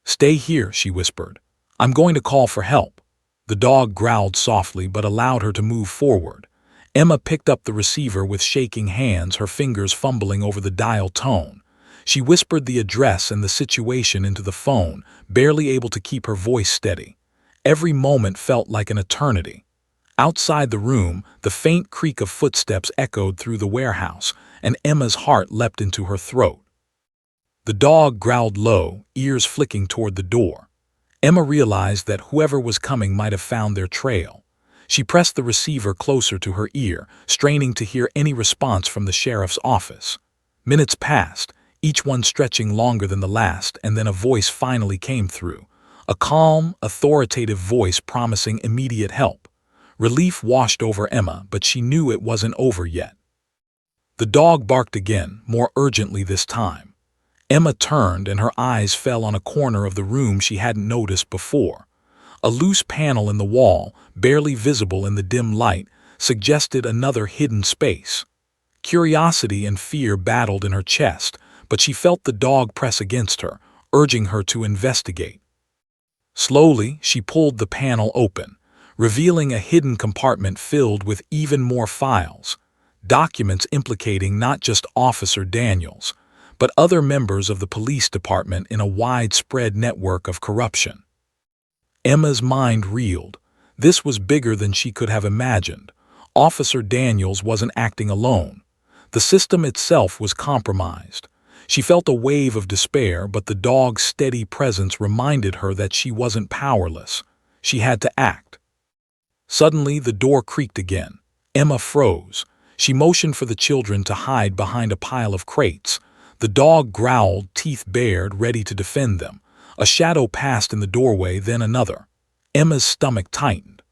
"Stay here," she whispered. I'm going to call for help." The dog growled softly but allowed her to move forward. Emma picked up the receiver with shaking hands, her fingers fumbling over the dial tone. She whispered the address and the situation into the phone, barely able to keep her voice steady. Every moment felt like an eternity. Outside the room, the faint creak of footsteps echoed through the warehouse, and Emma's heart leapt into her throat. The dog growled low, ears flicking toward the door. Emma realized that whoever was coming might have found their trail. She pressed the receiver closer to her ear, straining to hear any response from the sheriff's office. Minutes passed, each one stretching longer than the last, and then a voice finally came through. A calm, authoritative voice promising immediate help. Relief washed over Emma, but she knew it wasn't over yet. The dog barked again, more urgently this time. Emma turned and her eyes fell on a corner of the room she hadn't noticed before. A loose panel in the wall, barely visible in the dim light, suggested another hidden space. Curiosity and fear battled in her chest, but she felt the dog press against her, urging her to investigate. Slowly, she pulled the panel open, revealing a hidden compartment filled with even more files, documents implicating not just Officer Daniels, but other members of the police department in a widespread network of corruption. Emma's mind reeled. This was bigger than she could have imagined. Officer Daniels wasn't acting alone. The system itself was compromised. She felt a wave of despair, but the dog's steady presence reminded her that she wasn't powerless. She had to act. Suddenly, the door creaked again. Emma froze. She motioned for the children to hide behind a pile of crates. The dog growled, teeth bared, ready to defend them. A shadow passed in the doorway, then another. Emma's stomach tightened.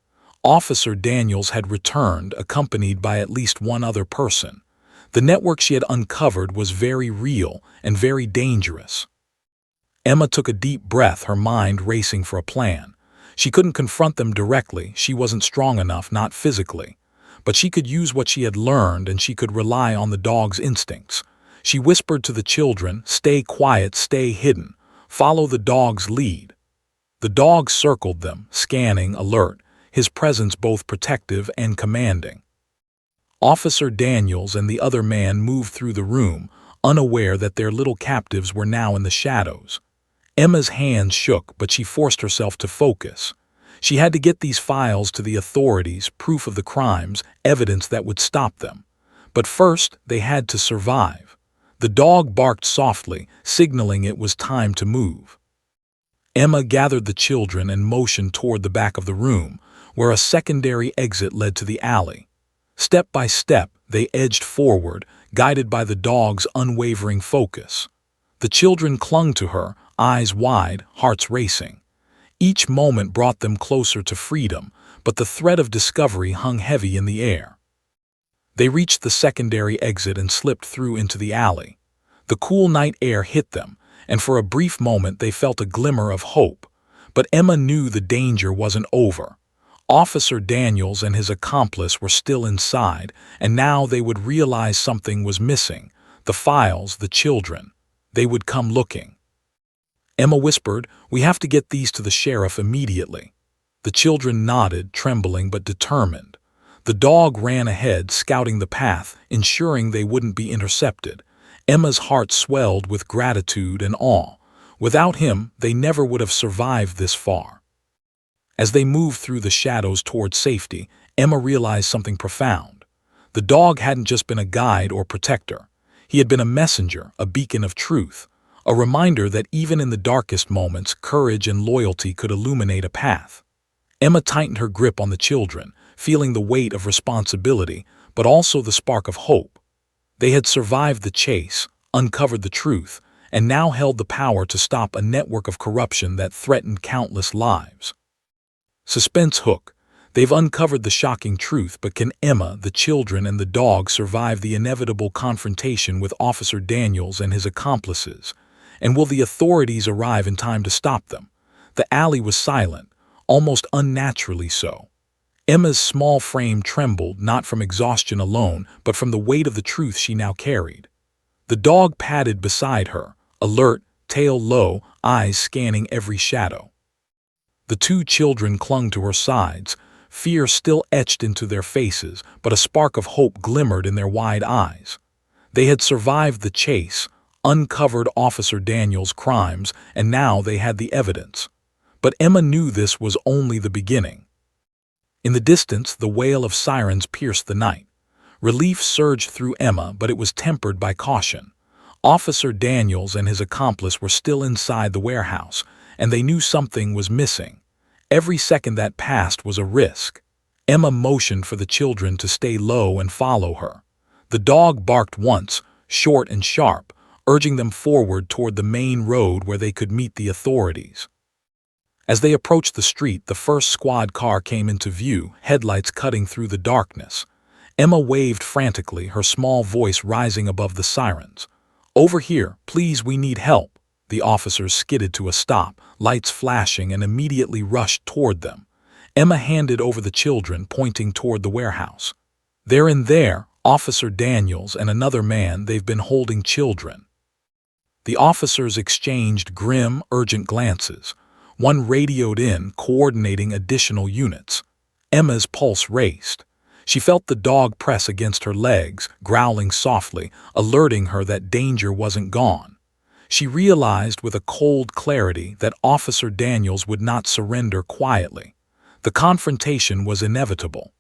Officer Daniels had returned, accompanied by at least one other person. The network she had uncovered was very real and very dangerous. Emma took a deep breath, her mind racing for a plan. She couldn't confront them directly, she wasn't strong enough, not physically. But she could use what she had learned, and she could rely on the dog's instincts. She whispered to the children, "Stay quiet, stay hidden. Follow the dog's lead." The dog circled them, scanning, alert, his presence both protective and commanding. Officer Daniels and the other man moved through the room, unaware that their little captives were now in the shadows. Emma's hands shook, but she forced herself to focus. She had to get these files to the authorities, proof of the crimes, evidence that would stop them. But first, they had to survive. The dog barked softly, signaling it was time to move. Emma gathered the children and motioned toward the back of the room, where a secondary exit led to the alley. Step by step, they edged forward, guided by the dog's unwavering focus. The children clung to her, eyes wide, hearts racing. Each moment brought them closer to freedom, but the threat of discovery hung heavy in the air. They reached the secondary exit and slipped through into the alley. The cool night air hit them, and for a brief moment they felt a glimmer of hope. But Emma knew the danger wasn't over. Officer Daniels and his accomplice were still inside, and now they would realize something was missing. The files, the children. They would come looking. Emma whispered, "We have to get these to the sheriff immediately." The children nodded, trembling but determined. The dog ran ahead, scouting the path, ensuring they wouldn't be intercepted. Emma's heart swelled with gratitude and awe. Without him, they never would have survived this far. As they moved through the shadows toward safety, Emma realized something profound. The dog hadn't just been a guide or protector. He had been a messenger, a beacon of truth, a reminder that even in the darkest moments, courage and loyalty could illuminate a path. Emma tightened her grip on the children, feeling the weight of responsibility, but also the spark of hope. They had survived the chase, uncovered the truth, and now held the power to stop a network of corruption that threatened countless lives. Suspense hook. They've uncovered the shocking truth, but can Emma, the children, and the dog survive the inevitable confrontation with Officer Daniels and his accomplices? And will the authorities arrive in time to stop them? The alley was silent, almost unnaturally so. Emma's small frame trembled, not from exhaustion alone, but from the weight of the truth she now carried. The dog padded beside her, alert, tail low, eyes scanning every shadow. The two children clung to her sides, fear still etched into their faces, but a spark of hope glimmered in their wide eyes. They had survived the chase, uncovered Officer Daniels' crimes, and now they had the evidence. But Emma knew this was only the beginning. In the distance, the wail of sirens pierced the night. Relief surged through Emma, but it was tempered by caution. Officer Daniels and his accomplice were still inside the warehouse, and they knew something was missing. Every second that passed was a risk. Emma motioned for the children to stay low and follow her. The dog barked once, short and sharp, urging them forward toward the main road where they could meet the authorities. As they approached the street, the first squad car came into view, headlights cutting through the darkness. Emma waved frantically, her small voice rising above the sirens. "Over here, please, we need help." The officers skidded to a stop, lights flashing, and immediately rushed toward them. Emma handed over the children, pointing toward the warehouse. "They're in there, Officer Daniels and another man. They've been holding children." The officers exchanged grim, urgent glances. One radioed in, coordinating additional units. Emma's pulse raced. She felt the dog press against her legs, growling softly, alerting her that danger wasn't gone. She realized with a cold clarity that Officer Daniels would not surrender quietly. The confrontation was inevitable.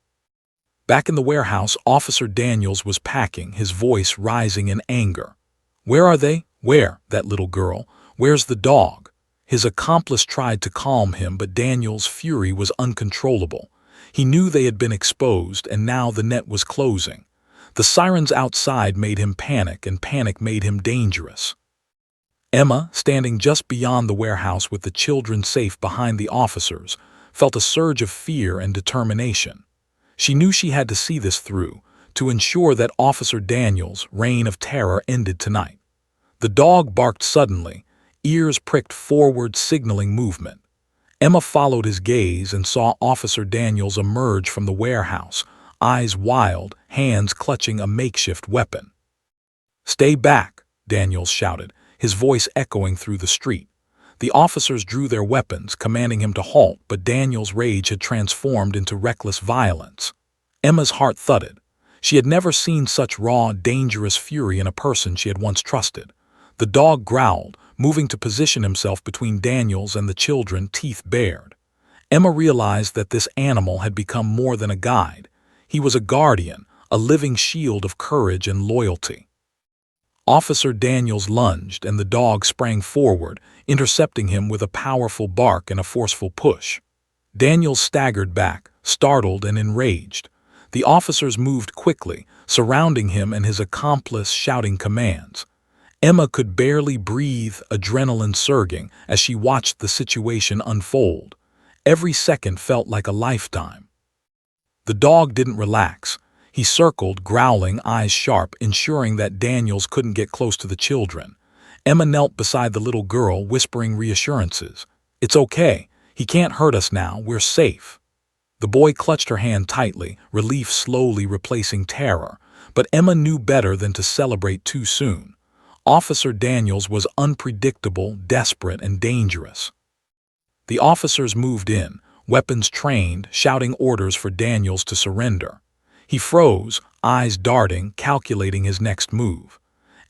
Back in the warehouse, Officer Daniels was packing, his voice rising in anger. "Where are they? Where? That little girl? Where's the dog?" His accomplice tried to calm him, but Daniels' fury was uncontrollable. He knew they had been exposed, and now the net was closing. The sirens outside made him panic, and panic made him dangerous. Emma, standing just beyond the warehouse with the children safe behind the officers, felt a surge of fear and determination. She knew she had to see this through, to ensure that Officer Daniels' reign of terror ended tonight. The dog barked suddenly, ears pricked forward, signaling movement. Emma followed his gaze and saw Officer Daniels emerge from the warehouse, eyes wild, hands clutching a makeshift weapon. "Stay back," Daniels shouted, his voice echoing through the street. The officers drew their weapons, commanding him to halt, but Daniels' rage had transformed into reckless violence. Emma's heart thudded. She had never seen such raw, dangerous fury in a person she had once trusted. The dog growled, moving to position himself between Daniels and the children, teeth bared. Emma realized that this animal had become more than a guide. He was a guardian, a living shield of courage and loyalty. Officer Daniels lunged, and the dog sprang forward, intercepting him with a powerful bark and a forceful push. Daniels staggered back, startled and enraged. The officers moved quickly, surrounding him and his accomplice, shouting commands. Emma could barely breathe, adrenaline surging, as she watched the situation unfold. Every second felt like a lifetime. The dog didn't relax. He circled, growling, eyes sharp, ensuring that Daniels couldn't get close to the children. Emma knelt beside the little girl, whispering reassurances. "It's okay. He can't hurt us now. We're safe." The boy clutched her hand tightly, relief slowly replacing terror. But Emma knew better than to celebrate too soon. Officer Daniels was unpredictable, desperate, and dangerous. The officers moved in, weapons trained, shouting orders for Daniels to surrender. He froze, eyes darting, calculating his next move.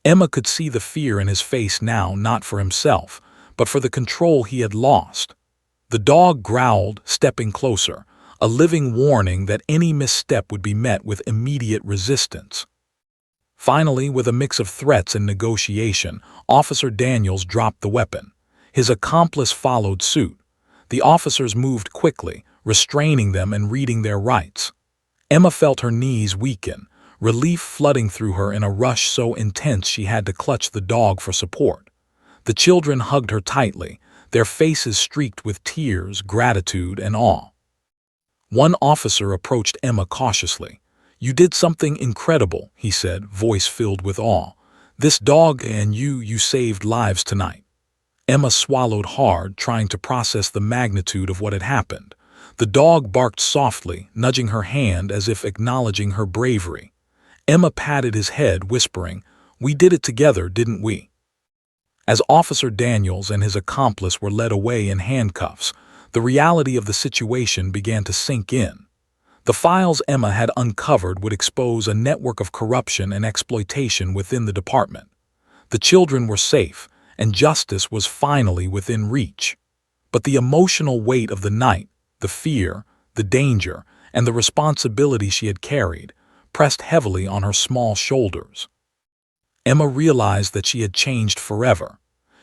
Emma could see the fear in his face now, not for himself, but for the control he had lost. The dog growled, stepping closer, a living warning that any misstep would be met with immediate resistance. Finally, with a mix of threats and negotiation, Officer Daniels dropped the weapon. His accomplice followed suit. The officers moved quickly, restraining them and reading their rights. Emma felt her knees weaken, relief flooding through her in a rush so intense she had to clutch the dog for support. The children hugged her tightly, their faces streaked with tears, gratitude, and awe. One officer approached Emma cautiously. "You did something incredible," he said, voice filled with awe. "This dog and you saved lives tonight." Emma swallowed hard, trying to process the magnitude of what had happened. The dog barked softly, nudging her hand as if acknowledging her bravery. Emma patted his head, whispering, "We did it together, didn't we?" As Officer Daniels and his accomplice were led away in handcuffs, The reality of the situation began to sink in. The files Emma had uncovered would expose a network of corruption and exploitation within the department. The children were safe, and justice was finally within reach. But the emotional weight of the night, the fear, the danger, and the responsibility she had carried, pressed heavily on her small shoulders. Emma realized that she had changed forever.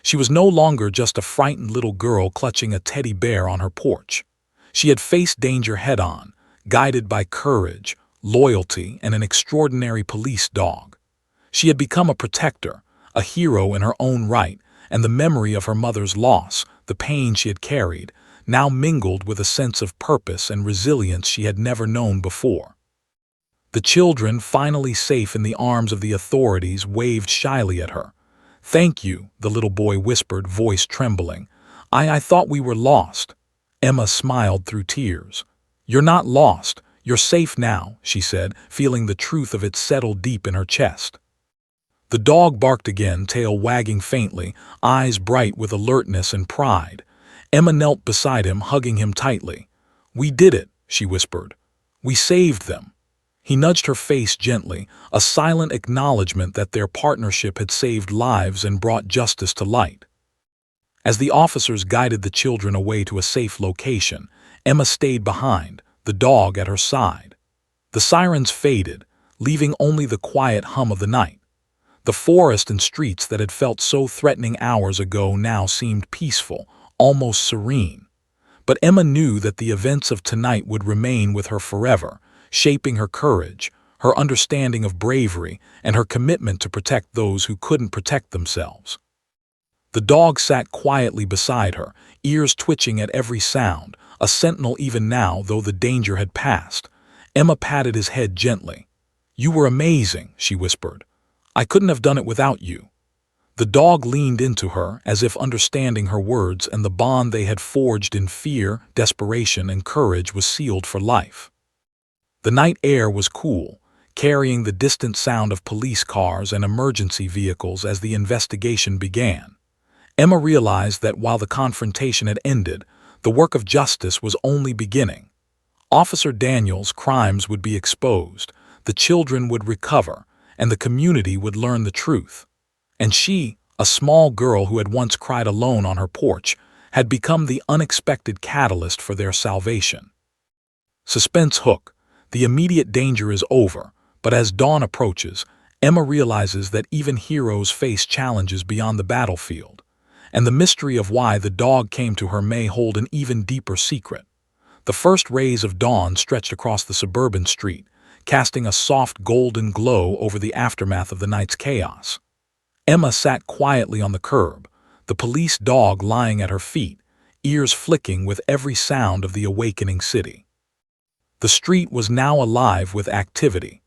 She was no longer just a frightened little girl clutching a teddy bear on her porch. She had faced danger head-on, guided by courage, loyalty, and an extraordinary police dog. She had become a protector, a hero in her own right, and the memory of her mother's loss, the pain she had carried, now mingled with a sense of purpose and resilience she had never known before. The children, finally safe in the arms of the authorities, waved shyly at her. "Thank you," the little boy whispered, voice trembling. I thought we were lost." Emma smiled through tears. "You're not lost. You're safe now," she said, feeling the truth of it settle deep in her chest. The dog barked again, tail wagging faintly, eyes bright with alertness and pride. Emma knelt beside him, hugging him tightly. "We did it," she whispered. "We saved them." He nudged her face gently, a silent acknowledgement that their partnership had saved lives and brought justice to light. As the officers guided the children away to a safe location, Emma stayed behind, the dog at her side. The sirens faded, leaving only the quiet hum of the night. The forest and streets that had felt so threatening hours ago now seemed peaceful, almost serene. But Emma knew that the events of tonight would remain with her forever, shaping her courage, her understanding of bravery, and her commitment to protect those who couldn't protect themselves. The dog sat quietly beside her, ears twitching at every sound, a sentinel even now, though the danger had passed. Emma patted his head gently. "You were amazing," she whispered. "I couldn't have done it without you." The dog leaned into her, as if understanding her words, and the bond they had forged in fear, desperation, and courage was sealed for life. The night air was cool, carrying the distant sound of police cars and emergency vehicles as the investigation began. Emma realized that while the confrontation had ended, the work of justice was only beginning. Officer Daniels' crimes would be exposed, the children would recover, and the community would learn the truth. And she, a small girl who had once cried alone on her porch, had become the unexpected catalyst for their salvation. Suspense hook. The immediate danger is over, but as dawn approaches, Emma realizes that even heroes face challenges beyond the battlefield, and the mystery of why the dog came to her may hold an even deeper secret. The first rays of dawn stretched across the suburban street, casting a soft golden glow over the aftermath of the night's chaos. Emma sat quietly on the curb, the police dog lying at her feet, ears flicking with every sound of the awakening city. The street was now alive with activity,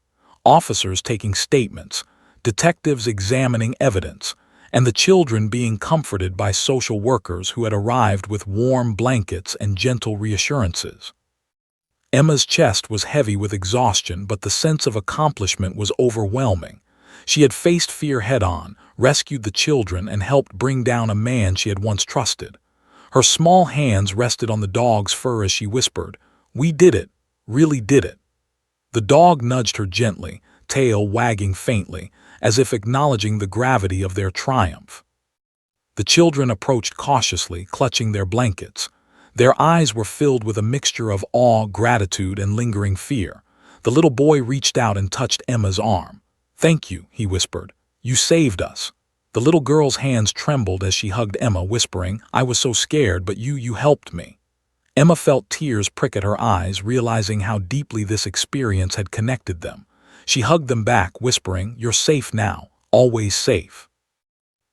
officers taking statements, detectives examining evidence, and the children being comforted by social workers who had arrived with warm blankets and gentle reassurances. Emma's chest was heavy with exhaustion, but the sense of accomplishment was overwhelming. She had faced fear head-on, rescued the children, and helped bring down a man she had once trusted. Her small hands rested on the dog's fur as she whispered, "We did it. Really did it." The dog nudged her gently, tail wagging faintly, as if acknowledging the gravity of their triumph. The children approached cautiously, clutching their blankets. Their eyes were filled with a mixture of awe, gratitude, and lingering fear. The little boy reached out and touched Emma's arm. "Thank you," he whispered. "You saved us." The little girl's hands trembled as she hugged Emma, whispering, "I was so scared, but you helped me." Emma felt tears prick at her eyes, realizing how deeply this experience had connected them. She hugged them back, whispering, "You're safe now, always safe."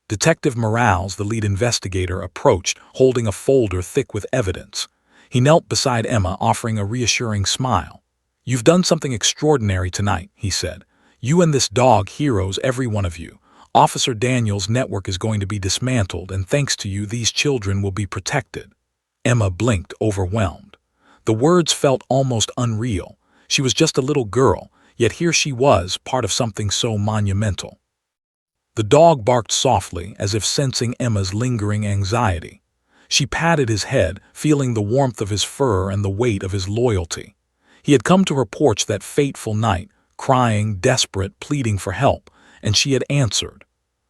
Detective Morales, the lead investigator, approached, holding a folder thick with evidence. He knelt beside Emma, offering a reassuring smile. "You've done something extraordinary tonight," he said. "You and this dog, heroes, every one of you. Officer Daniels' network is going to be dismantled, and thanks to you, these children will be protected." Emma blinked, overwhelmed. The words felt almost unreal. She was just a little girl, yet here she was, part of something so monumental. The dog barked softly, as if sensing Emma's lingering anxiety. She patted his head, feeling the warmth of his fur and the weight of his loyalty. He had come to her porch that fateful night, crying, desperate, pleading for help, and she had answered.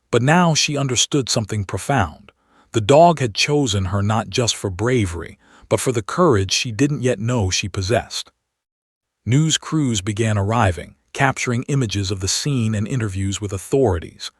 But now she understood something profound. The dog had chosen her not just for bravery, but for the courage she didn't yet know she possessed. News crews began arriving, capturing images of the scene and interviews with authorities.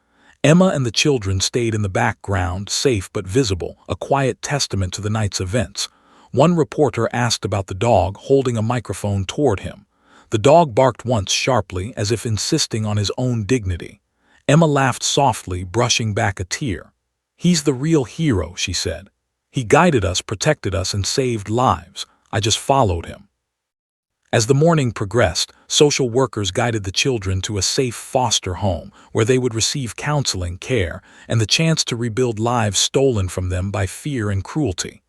Emma and the children stayed in the background, safe but visible, a quiet testament to the night's events. One reporter asked about the dog, holding a microphone toward him. The dog barked once sharply, as if insisting on his own dignity. Emma laughed softly, brushing back a tear. "He's the real hero," she said. "He guided us, protected us, and saved lives. I just followed him." As the morning progressed, social workers guided the children to a safe foster home where they would receive counseling, care, and the chance to rebuild lives stolen from them by fear and cruelty.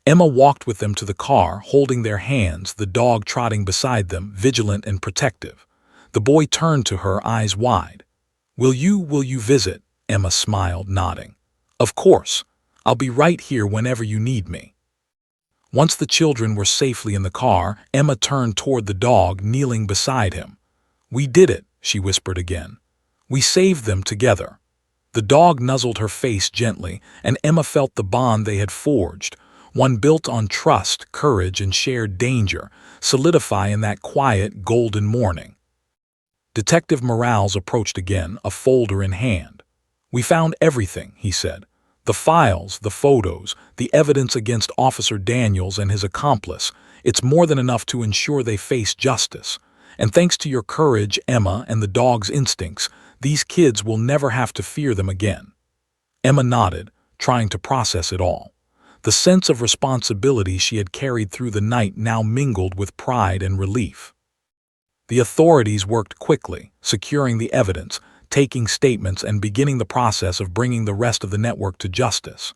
Emma walked with them to the car, holding their hands, the dog trotting beside them, vigilant and protective. The boy turned to her, eyes wide. Will you visit?" Emma smiled, nodding. "Of course. I'll be right here whenever you need me." Once the children were safely in the car, Emma turned toward the dog, kneeling beside him. "We did it," she whispered again. "We saved them together." The dog nuzzled her face gently, and Emma felt the bond they had forged, one built on trust, courage, and shared danger, solidify in that quiet, golden morning. Detective Morales approached again, a folder in hand. "We found everything," he said. "The files, the photos, the evidence against Officer Daniels and his accomplice. It's more than enough to ensure they face justice. And thanks to your courage, Emma, and the dog's instincts, these kids will never have to fear them again." Emma nodded, trying to process it all. The sense of responsibility she had carried through the night now mingled with pride and relief. The authorities worked quickly, securing the evidence, taking statements, and beginning the process of bringing the rest of the network to justice.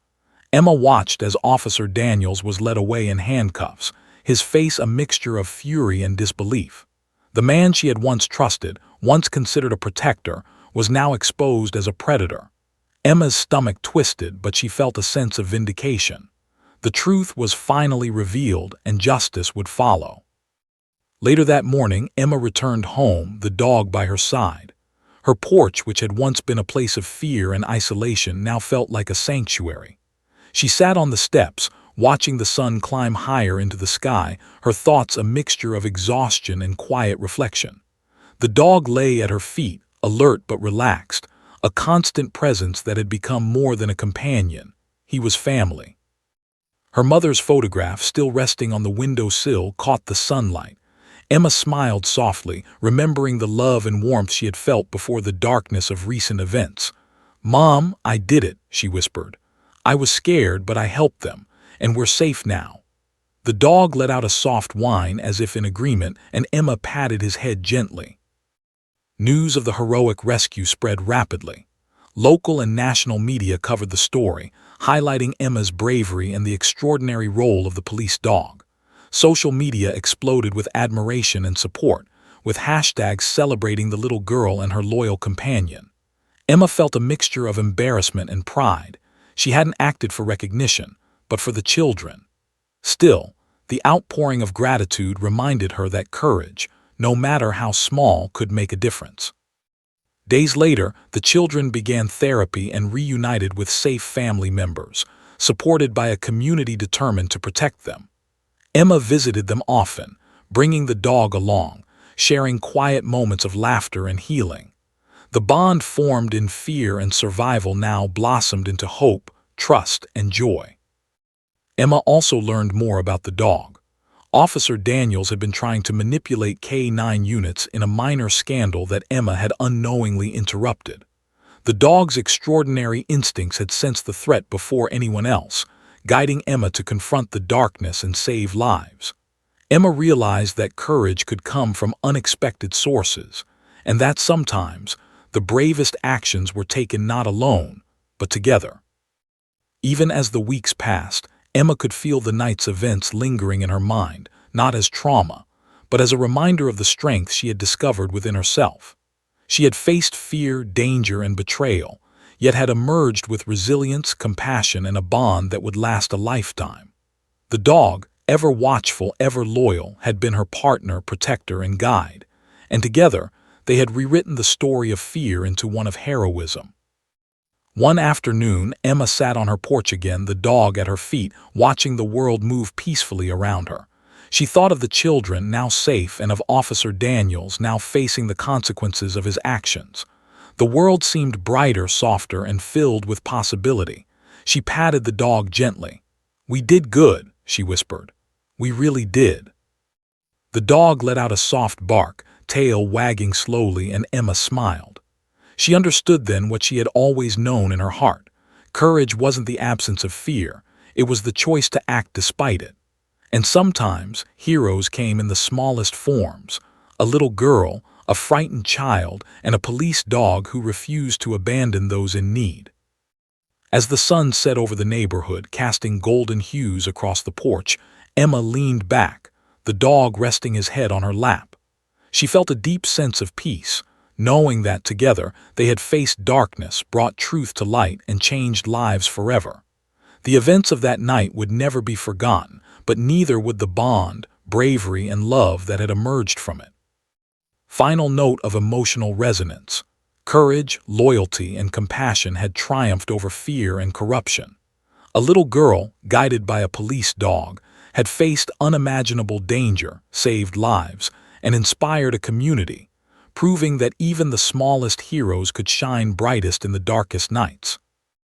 Emma watched as Officer Daniels was led away in handcuffs, his face a mixture of fury and disbelief. The man she had once trusted, once considered a protector, was now exposed as a predator. Emma's stomach twisted, but she felt a sense of vindication. The truth was finally revealed, and justice would follow. Later that morning, Emma returned home, the dog by her side. Her porch, which had once been a place of fear and isolation, now felt like a sanctuary. She sat on the steps, watching the sun climb higher into the sky, her thoughts a mixture of exhaustion and quiet reflection. The dog lay at her feet, alert but relaxed, a constant presence that had become more than a companion. He was family. Her mother's photograph, still resting on the windowsill, caught the sunlight. Emma smiled softly, remembering the love and warmth she had felt before the darkness of recent events. "Mom, I did it," she whispered. "I was scared, but I helped them, and we're safe now." The dog let out a soft whine as if in agreement, and Emma patted his head gently. News of the heroic rescue spread rapidly. Local and national media covered the story, highlighting Emma's bravery and the extraordinary role of the police dog. Social media exploded with admiration and support, with hashtags celebrating the little girl and her loyal companion. Emma felt a mixture of embarrassment and pride. She hadn't acted for recognition, but for the children. Still, the outpouring of gratitude reminded her that courage, no matter how small, could make a difference. Days later, the children began therapy and reunited with safe family members, supported by a community determined to protect them. Emma visited them often, bringing the dog along, sharing quiet moments of laughter and healing. The bond formed in fear and survival now blossomed into hope, trust, and joy. Emma also learned more about the dog. Officer Daniels had been trying to manipulate K-9 units in a minor scandal that Emma had unknowingly interrupted. The dog's extraordinary instincts had sensed the threat before anyone else, guiding Emma to confront the darkness and save lives. Emma realized that courage could come from unexpected sources, and that sometimes the bravest actions were taken not alone, but together. Even as the weeks passed, Emma could feel the night's events lingering in her mind, not as trauma, but as a reminder of the strength she had discovered within herself. She had faced fear, danger, and betrayal, yet had emerged with resilience, compassion, and a bond that would last a lifetime. The dog, ever watchful, ever loyal, had been her partner, protector, and guide, and together they had rewritten the story of fear into one of heroism. One afternoon, Emma sat on her porch again, the dog at her feet, watching the world move peacefully around her. She thought of the children, now safe, and of Officer Daniels, now facing the consequences of his actions. The world seemed brighter, softer, and filled with possibility. She patted the dog gently. "We did good," she whispered. "We really did." The dog let out a soft bark, tail wagging slowly, and Emma smiled. She understood then what she had always known in her heart. Courage wasn't the absence of fear, it was the choice to act despite it. And sometimes heroes came in the smallest forms: a little girl, a frightened child, and a police dog who refused to abandon those in need. As the sun set over the neighborhood, casting golden hues across the porch, Emma leaned back, the dog resting his head on her lap. She felt a deep sense of peace, knowing that together they had faced darkness, brought truth to light, and changed lives forever. The events of that night would never be forgotten, but neither would the bond, bravery, and love that had emerged from it. Final note of emotional resonance. Courage, loyalty, and compassion had triumphed over fear and corruption. A little girl, guided by a police dog, had faced unimaginable danger, saved lives, and inspired a community, proving that even the smallest heroes could shine brightest in the darkest nights.